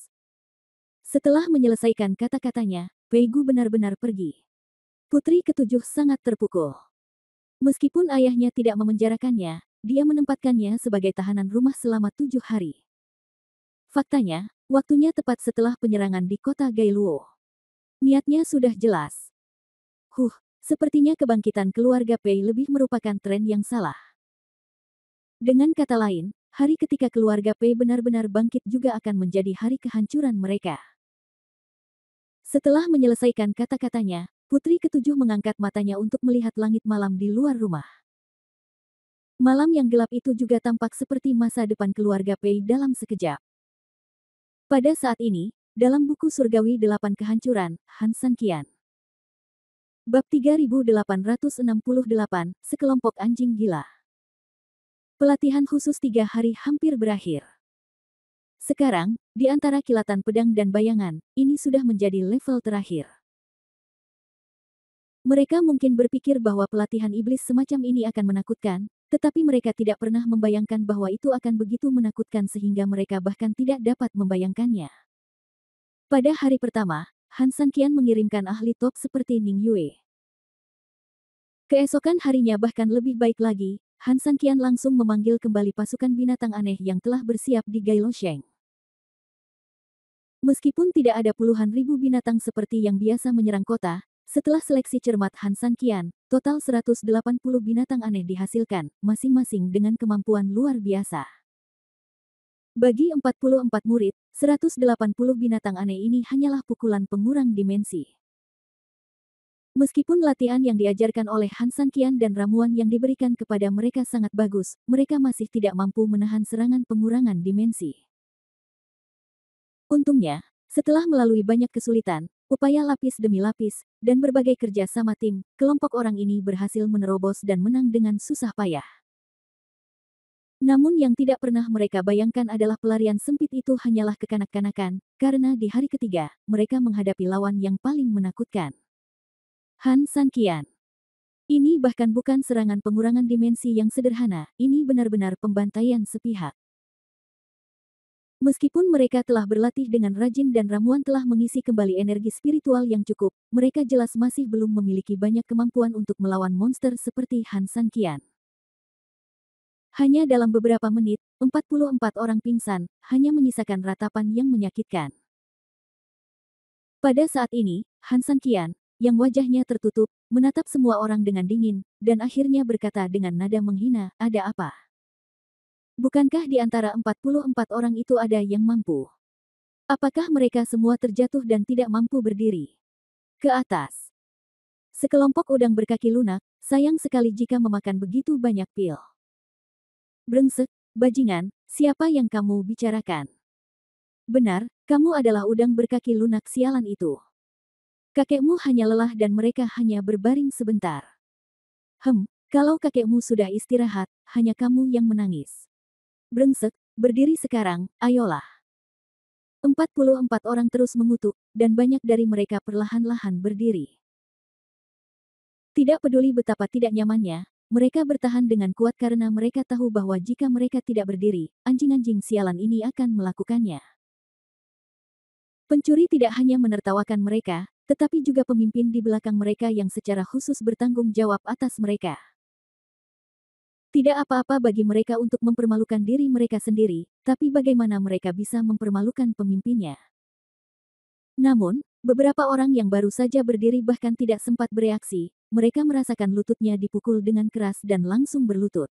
Setelah menyelesaikan kata-katanya, Pei Gu benar-benar pergi. Putri ketujuh sangat terpukul. Meskipun ayahnya tidak memenjarakannya, dia menempatkannya sebagai tahanan rumah selama 7 hari. Faktanya, waktunya tepat setelah penyerangan di kota Gailuo. Niatnya sudah jelas. Sepertinya kebangkitan keluarga Pei lebih merupakan tren yang salah. Dengan kata lain, hari ketika keluarga Pei benar-benar bangkit juga akan menjadi hari kehancuran mereka. Setelah menyelesaikan kata-katanya, putri ketujuh mengangkat matanya untuk melihat langit malam di luar rumah. Malam yang gelap itu juga tampak seperti masa depan keluarga Pei dalam sekejap. Pada saat ini, dalam buku Surgawi 8 Kehancuran, Han Sanqian. Bab 3868, Sekelompok Anjing Gila. Pelatihan khusus 3 hari hampir berakhir. Sekarang, di antara kilatan pedang dan bayangan, ini sudah menjadi level terakhir. Mereka mungkin berpikir bahwa pelatihan iblis semacam ini akan menakutkan, tetapi mereka tidak pernah membayangkan bahwa itu akan begitu menakutkan sehingga mereka bahkan tidak dapat membayangkannya. Pada hari pertama, Han Sanqian mengirimkan ahli top seperti Ning Yue. Keesokan harinya bahkan lebih baik lagi, Han Sanqian langsung memanggil kembali pasukan binatang aneh yang telah bersiap di Gailosheng. Meskipun tidak ada puluhan ribu binatang seperti yang biasa menyerang kota, setelah seleksi cermat Han Sanqian, total 180 binatang aneh dihasilkan, masing-masing dengan kemampuan luar biasa. Bagi 44 murid, 180 binatang aneh ini hanyalah pukulan pengurang dimensi. Meskipun latihan yang diajarkan oleh Han Sanqian dan ramuan yang diberikan kepada mereka sangat bagus, mereka masih tidak mampu menahan serangan pengurangan dimensi. Untungnya, setelah melalui banyak kesulitan, upaya lapis demi lapis, dan berbagai kerja sama tim, kelompok orang ini berhasil menerobos dan menang dengan susah payah. Namun yang tidak pernah mereka bayangkan adalah pelarian sempit itu hanyalah kekanak-kanakan, karena di hari ketiga, mereka menghadapi lawan yang paling menakutkan. Han Sanqian. Ini bahkan bukan serangan pengurangan dimensi yang sederhana, ini benar-benar pembantaian sepihak. Meskipun mereka telah berlatih dengan rajin dan ramuan telah mengisi kembali energi spiritual yang cukup, mereka jelas masih belum memiliki banyak kemampuan untuk melawan monster seperti Han Sanqian. Hanya dalam beberapa menit, 44 orang pingsan, hanya menyisakan ratapan yang menyakitkan. Pada saat ini, Han Sanqian, yang wajahnya tertutup, menatap semua orang dengan dingin, dan akhirnya berkata dengan nada menghina, "Ada apa? Bukankah di antara 44 orang itu ada yang mampu? Apakah mereka semua terjatuh dan tidak mampu berdiri ke atas?" Sekelompok udang berkaki lunak, sayang sekali jika memakan begitu banyak pil. Brengsek, bajingan, siapa yang kamu bicarakan? Benar, kamu adalah udang berkaki lunak sialan itu. Kakekmu hanya lelah dan mereka hanya berbaring sebentar. Kalau kakekmu sudah istirahat, hanya kamu yang menangis. Brengsek, berdiri sekarang, ayolah. 44 orang terus mengutuk, dan banyak dari mereka perlahan-lahan berdiri. Tidak peduli betapa tidak nyamannya, mereka bertahan dengan kuat karena mereka tahu bahwa jika mereka tidak berdiri, anjing-anjing sialan ini akan melakukannya. Pencuri tidak hanya menertawakan mereka, tetapi juga pemimpin di belakang mereka yang secara khusus bertanggung jawab atas mereka. Tidak apa-apa bagi mereka untuk mempermalukan diri mereka sendiri, tapi bagaimana mereka bisa mempermalukan pemimpinnya? Namun, beberapa orang yang baru saja berdiri bahkan tidak sempat bereaksi, mereka merasakan lututnya dipukul dengan keras dan langsung berlutut.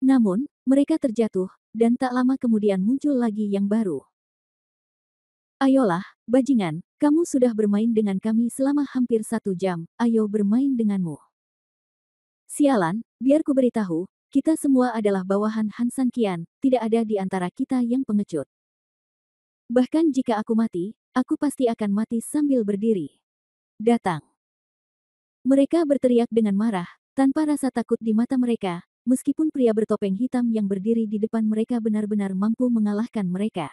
Namun, mereka terjatuh, dan tak lama kemudian muncul lagi yang baru. Ayolah, bajingan, kamu sudah bermain dengan kami selama hampir 1 jam, ayo bermain denganmu. Sialan, biar ku beritahu, kita semua adalah bawahan Han Sanqian, tidak ada di antara kita yang pengecut. Bahkan jika aku mati, aku pasti akan mati sambil berdiri. Datang. Mereka berteriak dengan marah, tanpa rasa takut di mata mereka, meskipun pria bertopeng hitam yang berdiri di depan mereka benar-benar mampu mengalahkan mereka.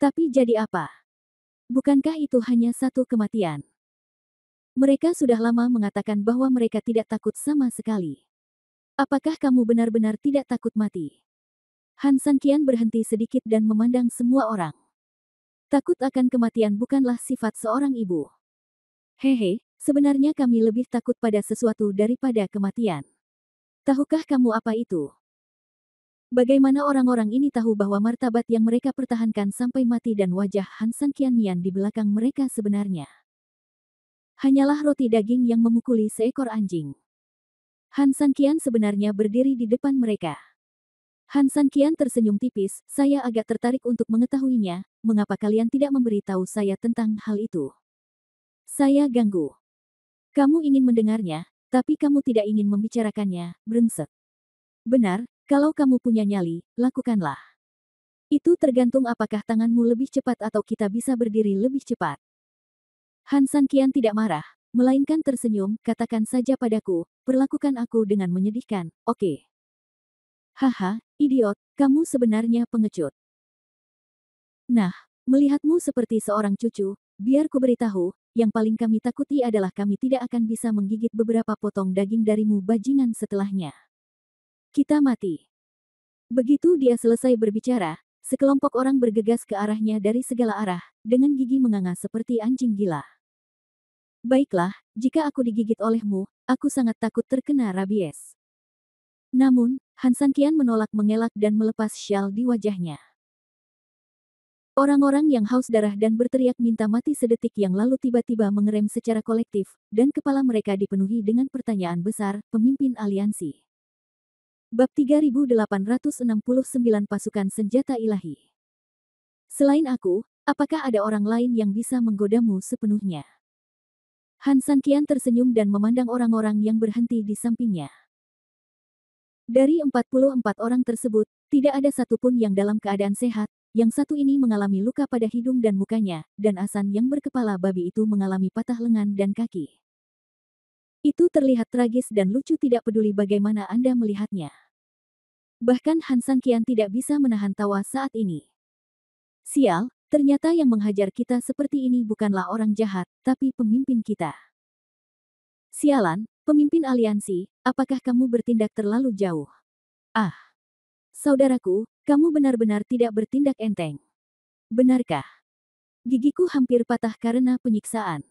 Tapi jadi apa? Bukankah itu hanya satu kematian? Mereka sudah lama mengatakan bahwa mereka tidak takut sama sekali. Apakah kamu benar-benar tidak takut mati? Han Sanqian berhenti sedikit dan memandang semua orang. Takut akan kematian bukanlah sifat seorang ibu. Hehe, sebenarnya kami lebih takut pada sesuatu daripada kematian. Tahukah kamu apa itu? Bagaimana orang-orang ini tahu bahwa martabat yang mereka pertahankan sampai mati dan wajah Han Sanqian Mian di belakang mereka sebenarnya hanyalah roti daging yang memukuli seekor anjing. Han Sanqian sebenarnya berdiri di depan mereka. Han Sanqian tersenyum tipis, saya agak tertarik untuk mengetahuinya, mengapa kalian tidak memberi tahu saya tentang hal itu? Saya ganggu. Kamu ingin mendengarnya, tapi kamu tidak ingin membicarakannya, brengsek. Benar, kalau kamu punya nyali, lakukanlah. Itu tergantung apakah tanganmu lebih cepat atau kita bisa berdiri lebih cepat. Han Sanqian tidak marah, melainkan tersenyum, katakan saja padaku, perlakukan aku dengan menyedihkan, oke. Haha, idiot, kamu sebenarnya pengecut. Nah, melihatmu seperti seorang cucu, biar ku beritahu, yang paling kami takuti adalah kami tidak akan bisa menggigit beberapa potong daging darimu bajingan setelahnya. Kita mati. Begitu dia selesai berbicara, sekelompok orang bergegas ke arahnya dari segala arah, dengan gigi menganga seperti anjing gila. Baiklah, jika aku digigit olehmu, aku sangat takut terkena rabies. Namun, Han Sanqian menolak mengelak dan melepas syal di wajahnya. Orang-orang yang haus darah dan berteriak minta mati sedetik yang lalu tiba-tiba mengerem secara kolektif, dan kepala mereka dipenuhi dengan pertanyaan besar, pemimpin aliansi. Bab 3869 Pasukan Senjata Ilahi. Selain aku, apakah ada orang lain yang bisa menggodamu sepenuhnya? Han Sanqian tersenyum dan memandang orang-orang yang berhenti di sampingnya. Dari 44 orang tersebut, tidak ada satupun yang dalam keadaan sehat, yang satu ini mengalami luka pada hidung dan mukanya, dan Asan yang berkepala babi itu mengalami patah lengan dan kaki. Itu terlihat tragis dan lucu tidak peduli bagaimana Anda melihatnya. Bahkan Han Sanqian tidak bisa menahan tawa saat ini. Sial, ternyata yang menghajar kita seperti ini bukanlah orang jahat, tapi pemimpin kita. Sialan, pemimpin aliansi, apakah kamu bertindak terlalu jauh? Ah, saudaraku, kamu benar-benar tidak bertindak enteng. Benarkah? Gigiku hampir patah karena penyiksaan.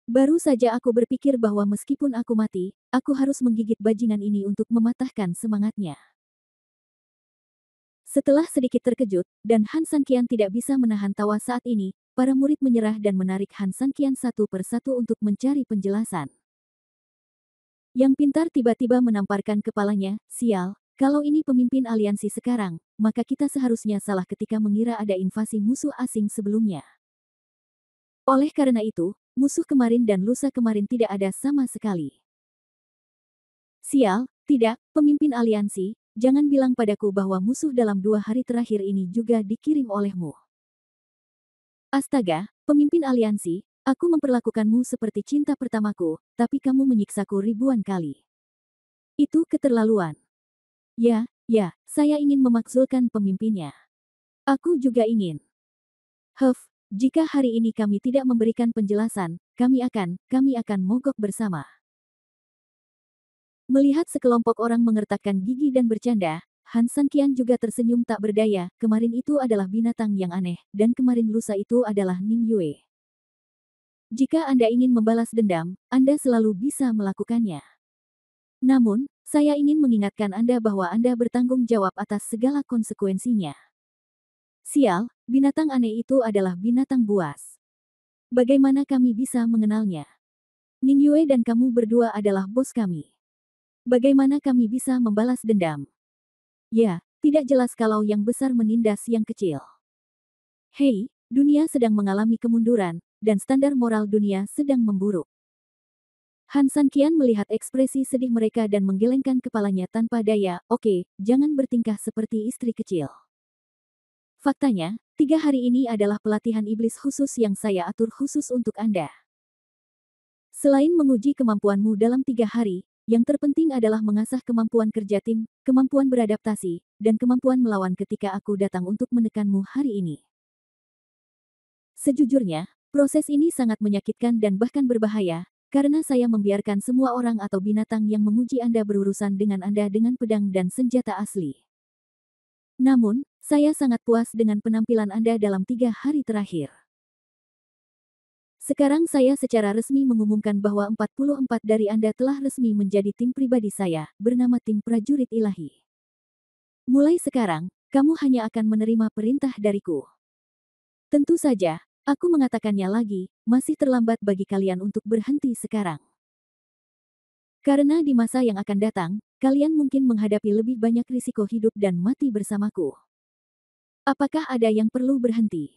Baru saja aku berpikir bahwa meskipun aku mati, aku harus menggigit bajingan ini untuk mematahkan semangatnya. Setelah sedikit terkejut, dan Han Sanqian tidak bisa menahan tawa saat ini, para murid menyerah dan menarik Han Sanqian satu persatu untuk mencari penjelasan. Yang pintar tiba-tiba menamparkan kepalanya, sial, kalau ini pemimpin aliansi sekarang, maka kita seharusnya salah ketika mengira ada invasi musuh asing sebelumnya. Oleh karena itu, musuh kemarin dan lusa kemarin tidak ada sama sekali. Sial, tidak, pemimpin aliansi, jangan bilang padaku bahwa musuh dalam 2 hari terakhir ini juga dikirim olehmu. Astaga, pemimpin aliansi, aku memperlakukanmu seperti cinta pertamaku, tapi kamu menyiksaku ribuan kali. Itu keterlaluan. Ya, saya ingin memakzulkan pemimpinnya. Aku juga ingin. Jika hari ini kami tidak memberikan penjelasan, kami akan mogok bersama. Melihat sekelompok orang mengertakkan gigi dan bercanda, Han Sanqian juga tersenyum tak berdaya, kemarin itu adalah binatang yang aneh, dan kemarin lusa itu adalah Ning Yue. Jika Anda ingin membalas dendam, Anda selalu bisa melakukannya. Namun, saya ingin mengingatkan Anda bahwa Anda bertanggung jawab atas segala konsekuensinya. Sial, binatang aneh itu adalah binatang buas. Bagaimana kami bisa mengenalnya? Ning Yue dan kamu berdua adalah bos kami. Bagaimana kami bisa membalas dendam? Ya, tidak jelas kalau yang besar menindas yang kecil. Hei, dunia sedang mengalami kemunduran, dan standar moral dunia sedang memburuk. Han Sanqian melihat ekspresi sedih mereka dan menggelengkan kepalanya tanpa daya, oke, jangan bertingkah seperti istri kecil. Faktanya, 3 hari ini adalah pelatihan iblis khusus yang saya atur khusus untuk Anda. Selain menguji kemampuanmu dalam 3 hari, yang terpenting adalah mengasah kemampuan kerja tim, kemampuan beradaptasi, dan kemampuan melawan ketika aku datang untuk menekanmu hari ini. Sejujurnya, proses ini sangat menyakitkan dan bahkan berbahaya, karena saya membiarkan semua orang atau binatang yang menguji Anda berurusan dengan Anda dengan pedang dan senjata asli. Namun, saya sangat puas dengan penampilan Anda dalam 3 hari terakhir. Sekarang saya secara resmi mengumumkan bahwa 44 dari Anda telah resmi menjadi tim pribadi saya, bernama tim prajurit ilahi. Mulai sekarang, kamu hanya akan menerima perintah dariku. Tentu saja, aku mengatakannya lagi, masih terlambat bagi kalian untuk berhenti sekarang. Karena di masa yang akan datang, kalian mungkin menghadapi lebih banyak risiko hidup dan mati bersamaku. Apakah ada yang perlu berhenti?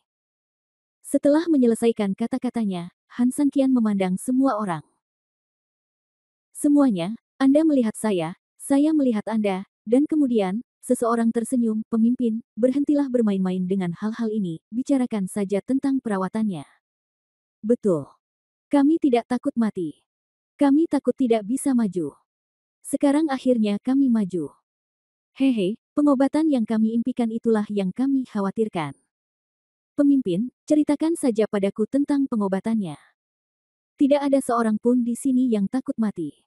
Setelah menyelesaikan kata-katanya, Han Sanqian memandang semua orang. Semuanya, Anda melihat saya melihat Anda, dan kemudian, Seseorang tersenyum, pemimpin, berhentilah bermain-main dengan hal-hal ini, bicarakan saja tentang perawatannya. Betul. Kami tidak takut mati. Kami takut tidak bisa maju. Sekarang akhirnya kami maju. Hehe, pengobatan yang kami impikan itulah yang kami khawatirkan. Pemimpin, ceritakan saja padaku tentang pengobatannya. Tidak ada seorang pun di sini yang takut mati.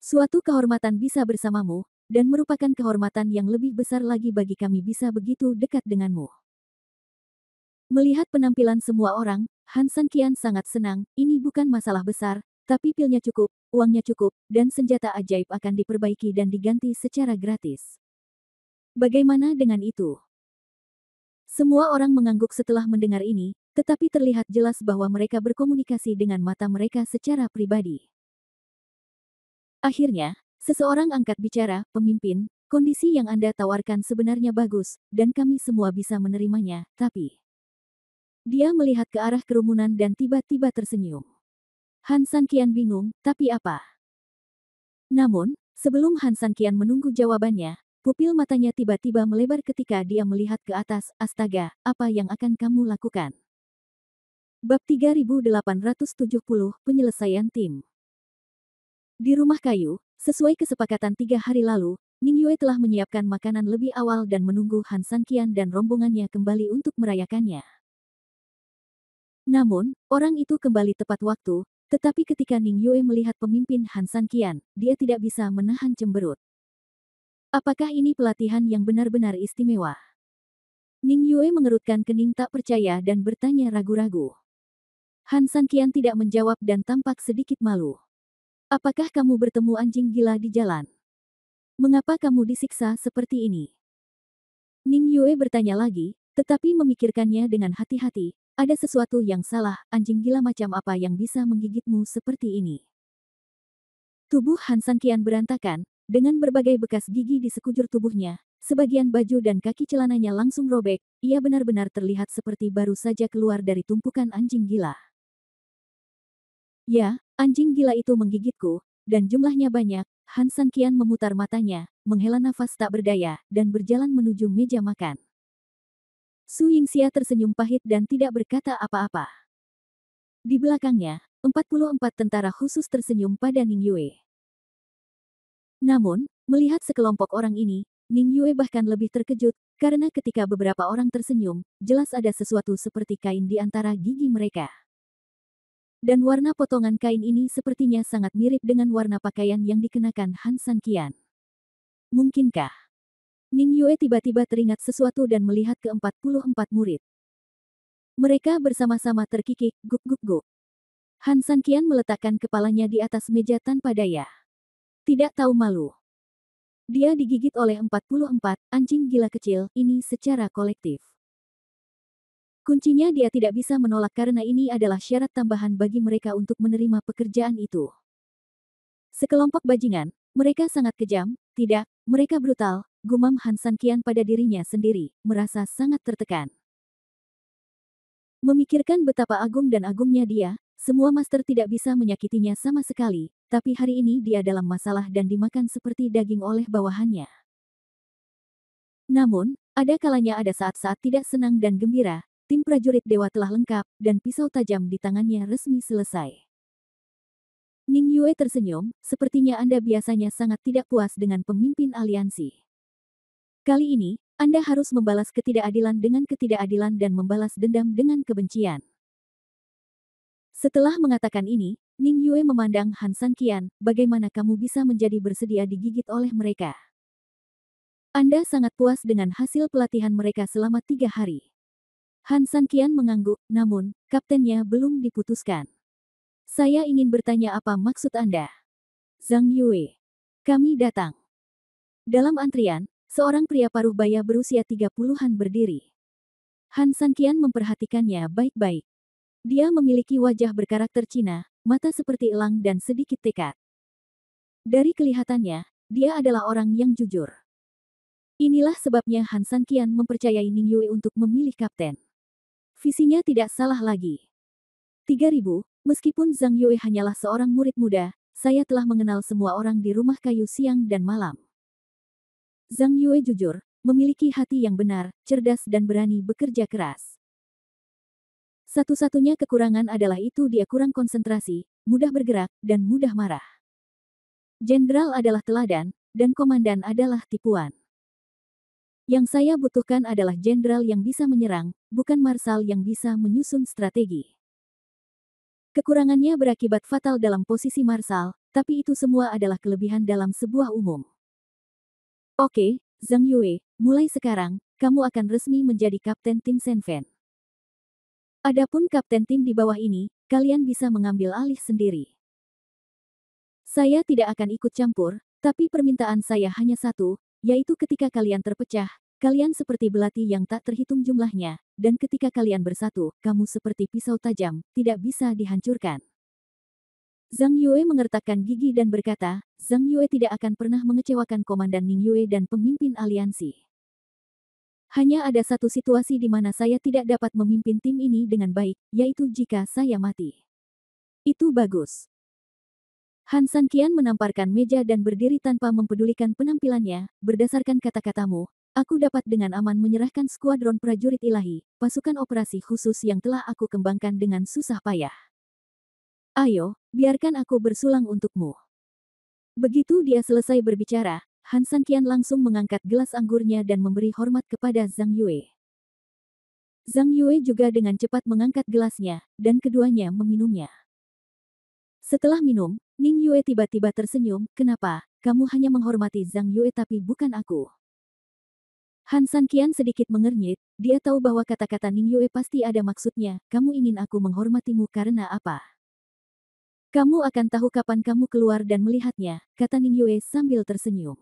Suatu kehormatan bisa bersamamu, dan merupakan kehormatan yang lebih besar lagi bagi kami bisa begitu dekat denganmu. Melihat penampilan semua orang, Han San Qian sangat senang, ini bukan masalah besar, tapi pilnya cukup, uangnya cukup, dan senjata ajaib akan diperbaiki dan diganti secara gratis. Bagaimana dengan itu? Semua orang mengangguk setelah mendengar ini, tetapi terlihat jelas bahwa mereka berkomunikasi dengan mata mereka secara pribadi. Akhirnya, seseorang angkat bicara, pemimpin, kondisi yang Anda tawarkan sebenarnya bagus, dan kami semua bisa menerimanya, tapi... Dia melihat ke arah kerumunan dan tiba-tiba tersenyum. Han San Qian bingung, tapi apa? Namun, sebelum Han San Qian menunggu jawabannya, pupil matanya tiba-tiba melebar ketika dia melihat ke atas. Astaga, apa yang akan kamu lakukan? Bab 3870, Penyelesaian Tim. Di rumah kayu, sesuai kesepakatan 3 hari lalu, Ning Yue telah menyiapkan makanan lebih awal dan menunggu Han San Qian dan rombongannya kembali untuk merayakannya. Namun, orang itu kembali tepat waktu, tetapi ketika Ning Yue melihat pemimpin Han San Qian, dia tidak bisa menahan cemberut. Apakah ini pelatihan yang benar-benar istimewa? Ning Yue mengerutkan kening tak percaya dan bertanya ragu-ragu. Han San Qian tidak menjawab dan tampak sedikit malu. Apakah kamu bertemu anjing gila di jalan? Mengapa kamu disiksa seperti ini? Ning Yue bertanya lagi, tetapi memikirkannya dengan hati-hati. Ada sesuatu yang salah, anjing gila macam apa yang bisa menggigitmu seperti ini? Tubuh Han San Qian berantakan, dengan berbagai bekas gigi di sekujur tubuhnya, sebagian baju dan kaki celananya langsung robek, ia benar-benar terlihat seperti baru saja keluar dari tumpukan anjing gila. Ya, anjing gila itu menggigitku, dan jumlahnya banyak. Han San Qian memutar matanya, menghela nafas tak berdaya, dan berjalan menuju meja makan. Su Yingxia tersenyum pahit dan tidak berkata apa-apa. Di belakangnya, 44 tentara khusus tersenyum pada Ning Yue. Namun, melihat sekelompok orang ini, Ning Yue bahkan lebih terkejut, karena ketika beberapa orang tersenyum, jelas ada sesuatu seperti kain di antara gigi mereka. Dan warna potongan kain ini sepertinya sangat mirip dengan warna pakaian yang dikenakan Han San Qian. Mungkinkah? Ning Yue tiba-tiba teringat sesuatu dan melihat ke 44 murid. Mereka bersama-sama terkikik, guk-guk-guk. Han San Qian meletakkan kepalanya di atas meja tanpa daya. Tidak tahu malu. Dia digigit oleh 44 anjing gila kecil ini secara kolektif. Kuncinya dia tidak bisa menolak karena ini adalah syarat tambahan bagi mereka untuk menerima pekerjaan itu. Sekelompok bajingan, mereka sangat kejam, tidak, mereka brutal, gumam Han San Qian pada dirinya sendiri, merasa sangat tertekan. Memikirkan betapa agung dan agungnya dia, semua master tidak bisa menyakitinya sama sekali, tapi hari ini dia dalam masalah dan dimakan seperti daging oleh bawahannya. Namun, ada kalanya ada saat-saat tidak senang dan gembira, tim prajurit dewa telah lengkap, dan pisau tajam di tangannya resmi selesai. Ning Yue tersenyum, sepertinya Anda biasanya sangat tidak puas dengan pemimpin aliansi. Kali ini, Anda harus membalas ketidakadilan dengan ketidakadilan dan membalas dendam dengan kebencian. Setelah mengatakan ini, Ning Yue memandang Han San Qian, bagaimana kamu bisa menjadi bersedia digigit oleh mereka? Anda sangat puas dengan hasil pelatihan mereka selama 3 hari. Han San Qian mengangguk, namun, kaptennya belum diputuskan. Saya ingin bertanya apa maksud Anda? Zhang Yue. Kami datang. Dalam antrian, seorang pria paruh baya berusia 30-an berdiri. Han San Qian memperhatikannya baik-baik. Dia memiliki wajah berkarakter Cina, mata seperti elang dan sedikit tekad. Dari kelihatannya, dia adalah orang yang jujur. Inilah sebabnya Han San Qian mempercayai Ning Yue untuk memilih kapten. Visinya tidak salah lagi. 3000, meskipun Zhang Yue hanyalah seorang murid muda, saya telah mengenal semua orang di rumah kayu siang dan malam. Zhang Yue jujur, memiliki hati yang benar, cerdas dan berani bekerja keras. Satu-satunya kekurangan adalah itu dia kurang konsentrasi, mudah bergerak, dan mudah marah. Jenderal adalah teladan, dan komandan adalah tipuan. Yang saya butuhkan adalah jenderal yang bisa menyerang, bukan marsal yang bisa menyusun strategi. Kekurangannya berakibat fatal dalam posisi marsal, tapi itu semua adalah kelebihan dalam sebuah umum. Oke, Zhang Yue, mulai sekarang, kamu akan resmi menjadi kapten tim Shenfen. Adapun kapten tim di bawah ini, kalian bisa mengambil alih sendiri. Saya tidak akan ikut campur, tapi permintaan saya hanya satu, yaitu ketika kalian terpecah, kalian seperti belati yang tak terhitung jumlahnya, dan ketika kalian bersatu, kamu seperti pisau tajam, tidak bisa dihancurkan. Zhang Yue mengertakkan gigi dan berkata, Zhang Yue tidak akan pernah mengecewakan Komandan Ning Yue dan pemimpin aliansi. Hanya ada satu situasi di mana saya tidak dapat memimpin tim ini dengan baik, yaitu jika saya mati. Itu bagus. Han Sanqian menamparkan meja dan berdiri tanpa mempedulikan penampilannya. Berdasarkan kata-katamu, aku dapat dengan aman menyerahkan skuadron prajurit ilahi, pasukan operasi khusus yang telah aku kembangkan dengan susah payah. Ayo, biarkan aku bersulang untukmu. Begitu dia selesai berbicara, Han Sanqian langsung mengangkat gelas anggurnya dan memberi hormat kepada Zhang Yue. Zhang Yue juga dengan cepat mengangkat gelasnya, dan keduanya meminumnya. Setelah minum, Ning Yue tiba-tiba tersenyum, kenapa, kamu hanya menghormati Zhang Yue tapi bukan aku. Han Sanqian sedikit mengernyit, dia tahu bahwa kata-kata Ning Yue pasti ada maksudnya, kamu ingin aku menghormatimu karena apa? Kamu akan tahu kapan kamu keluar dan melihatnya, kata Ning Yue sambil tersenyum.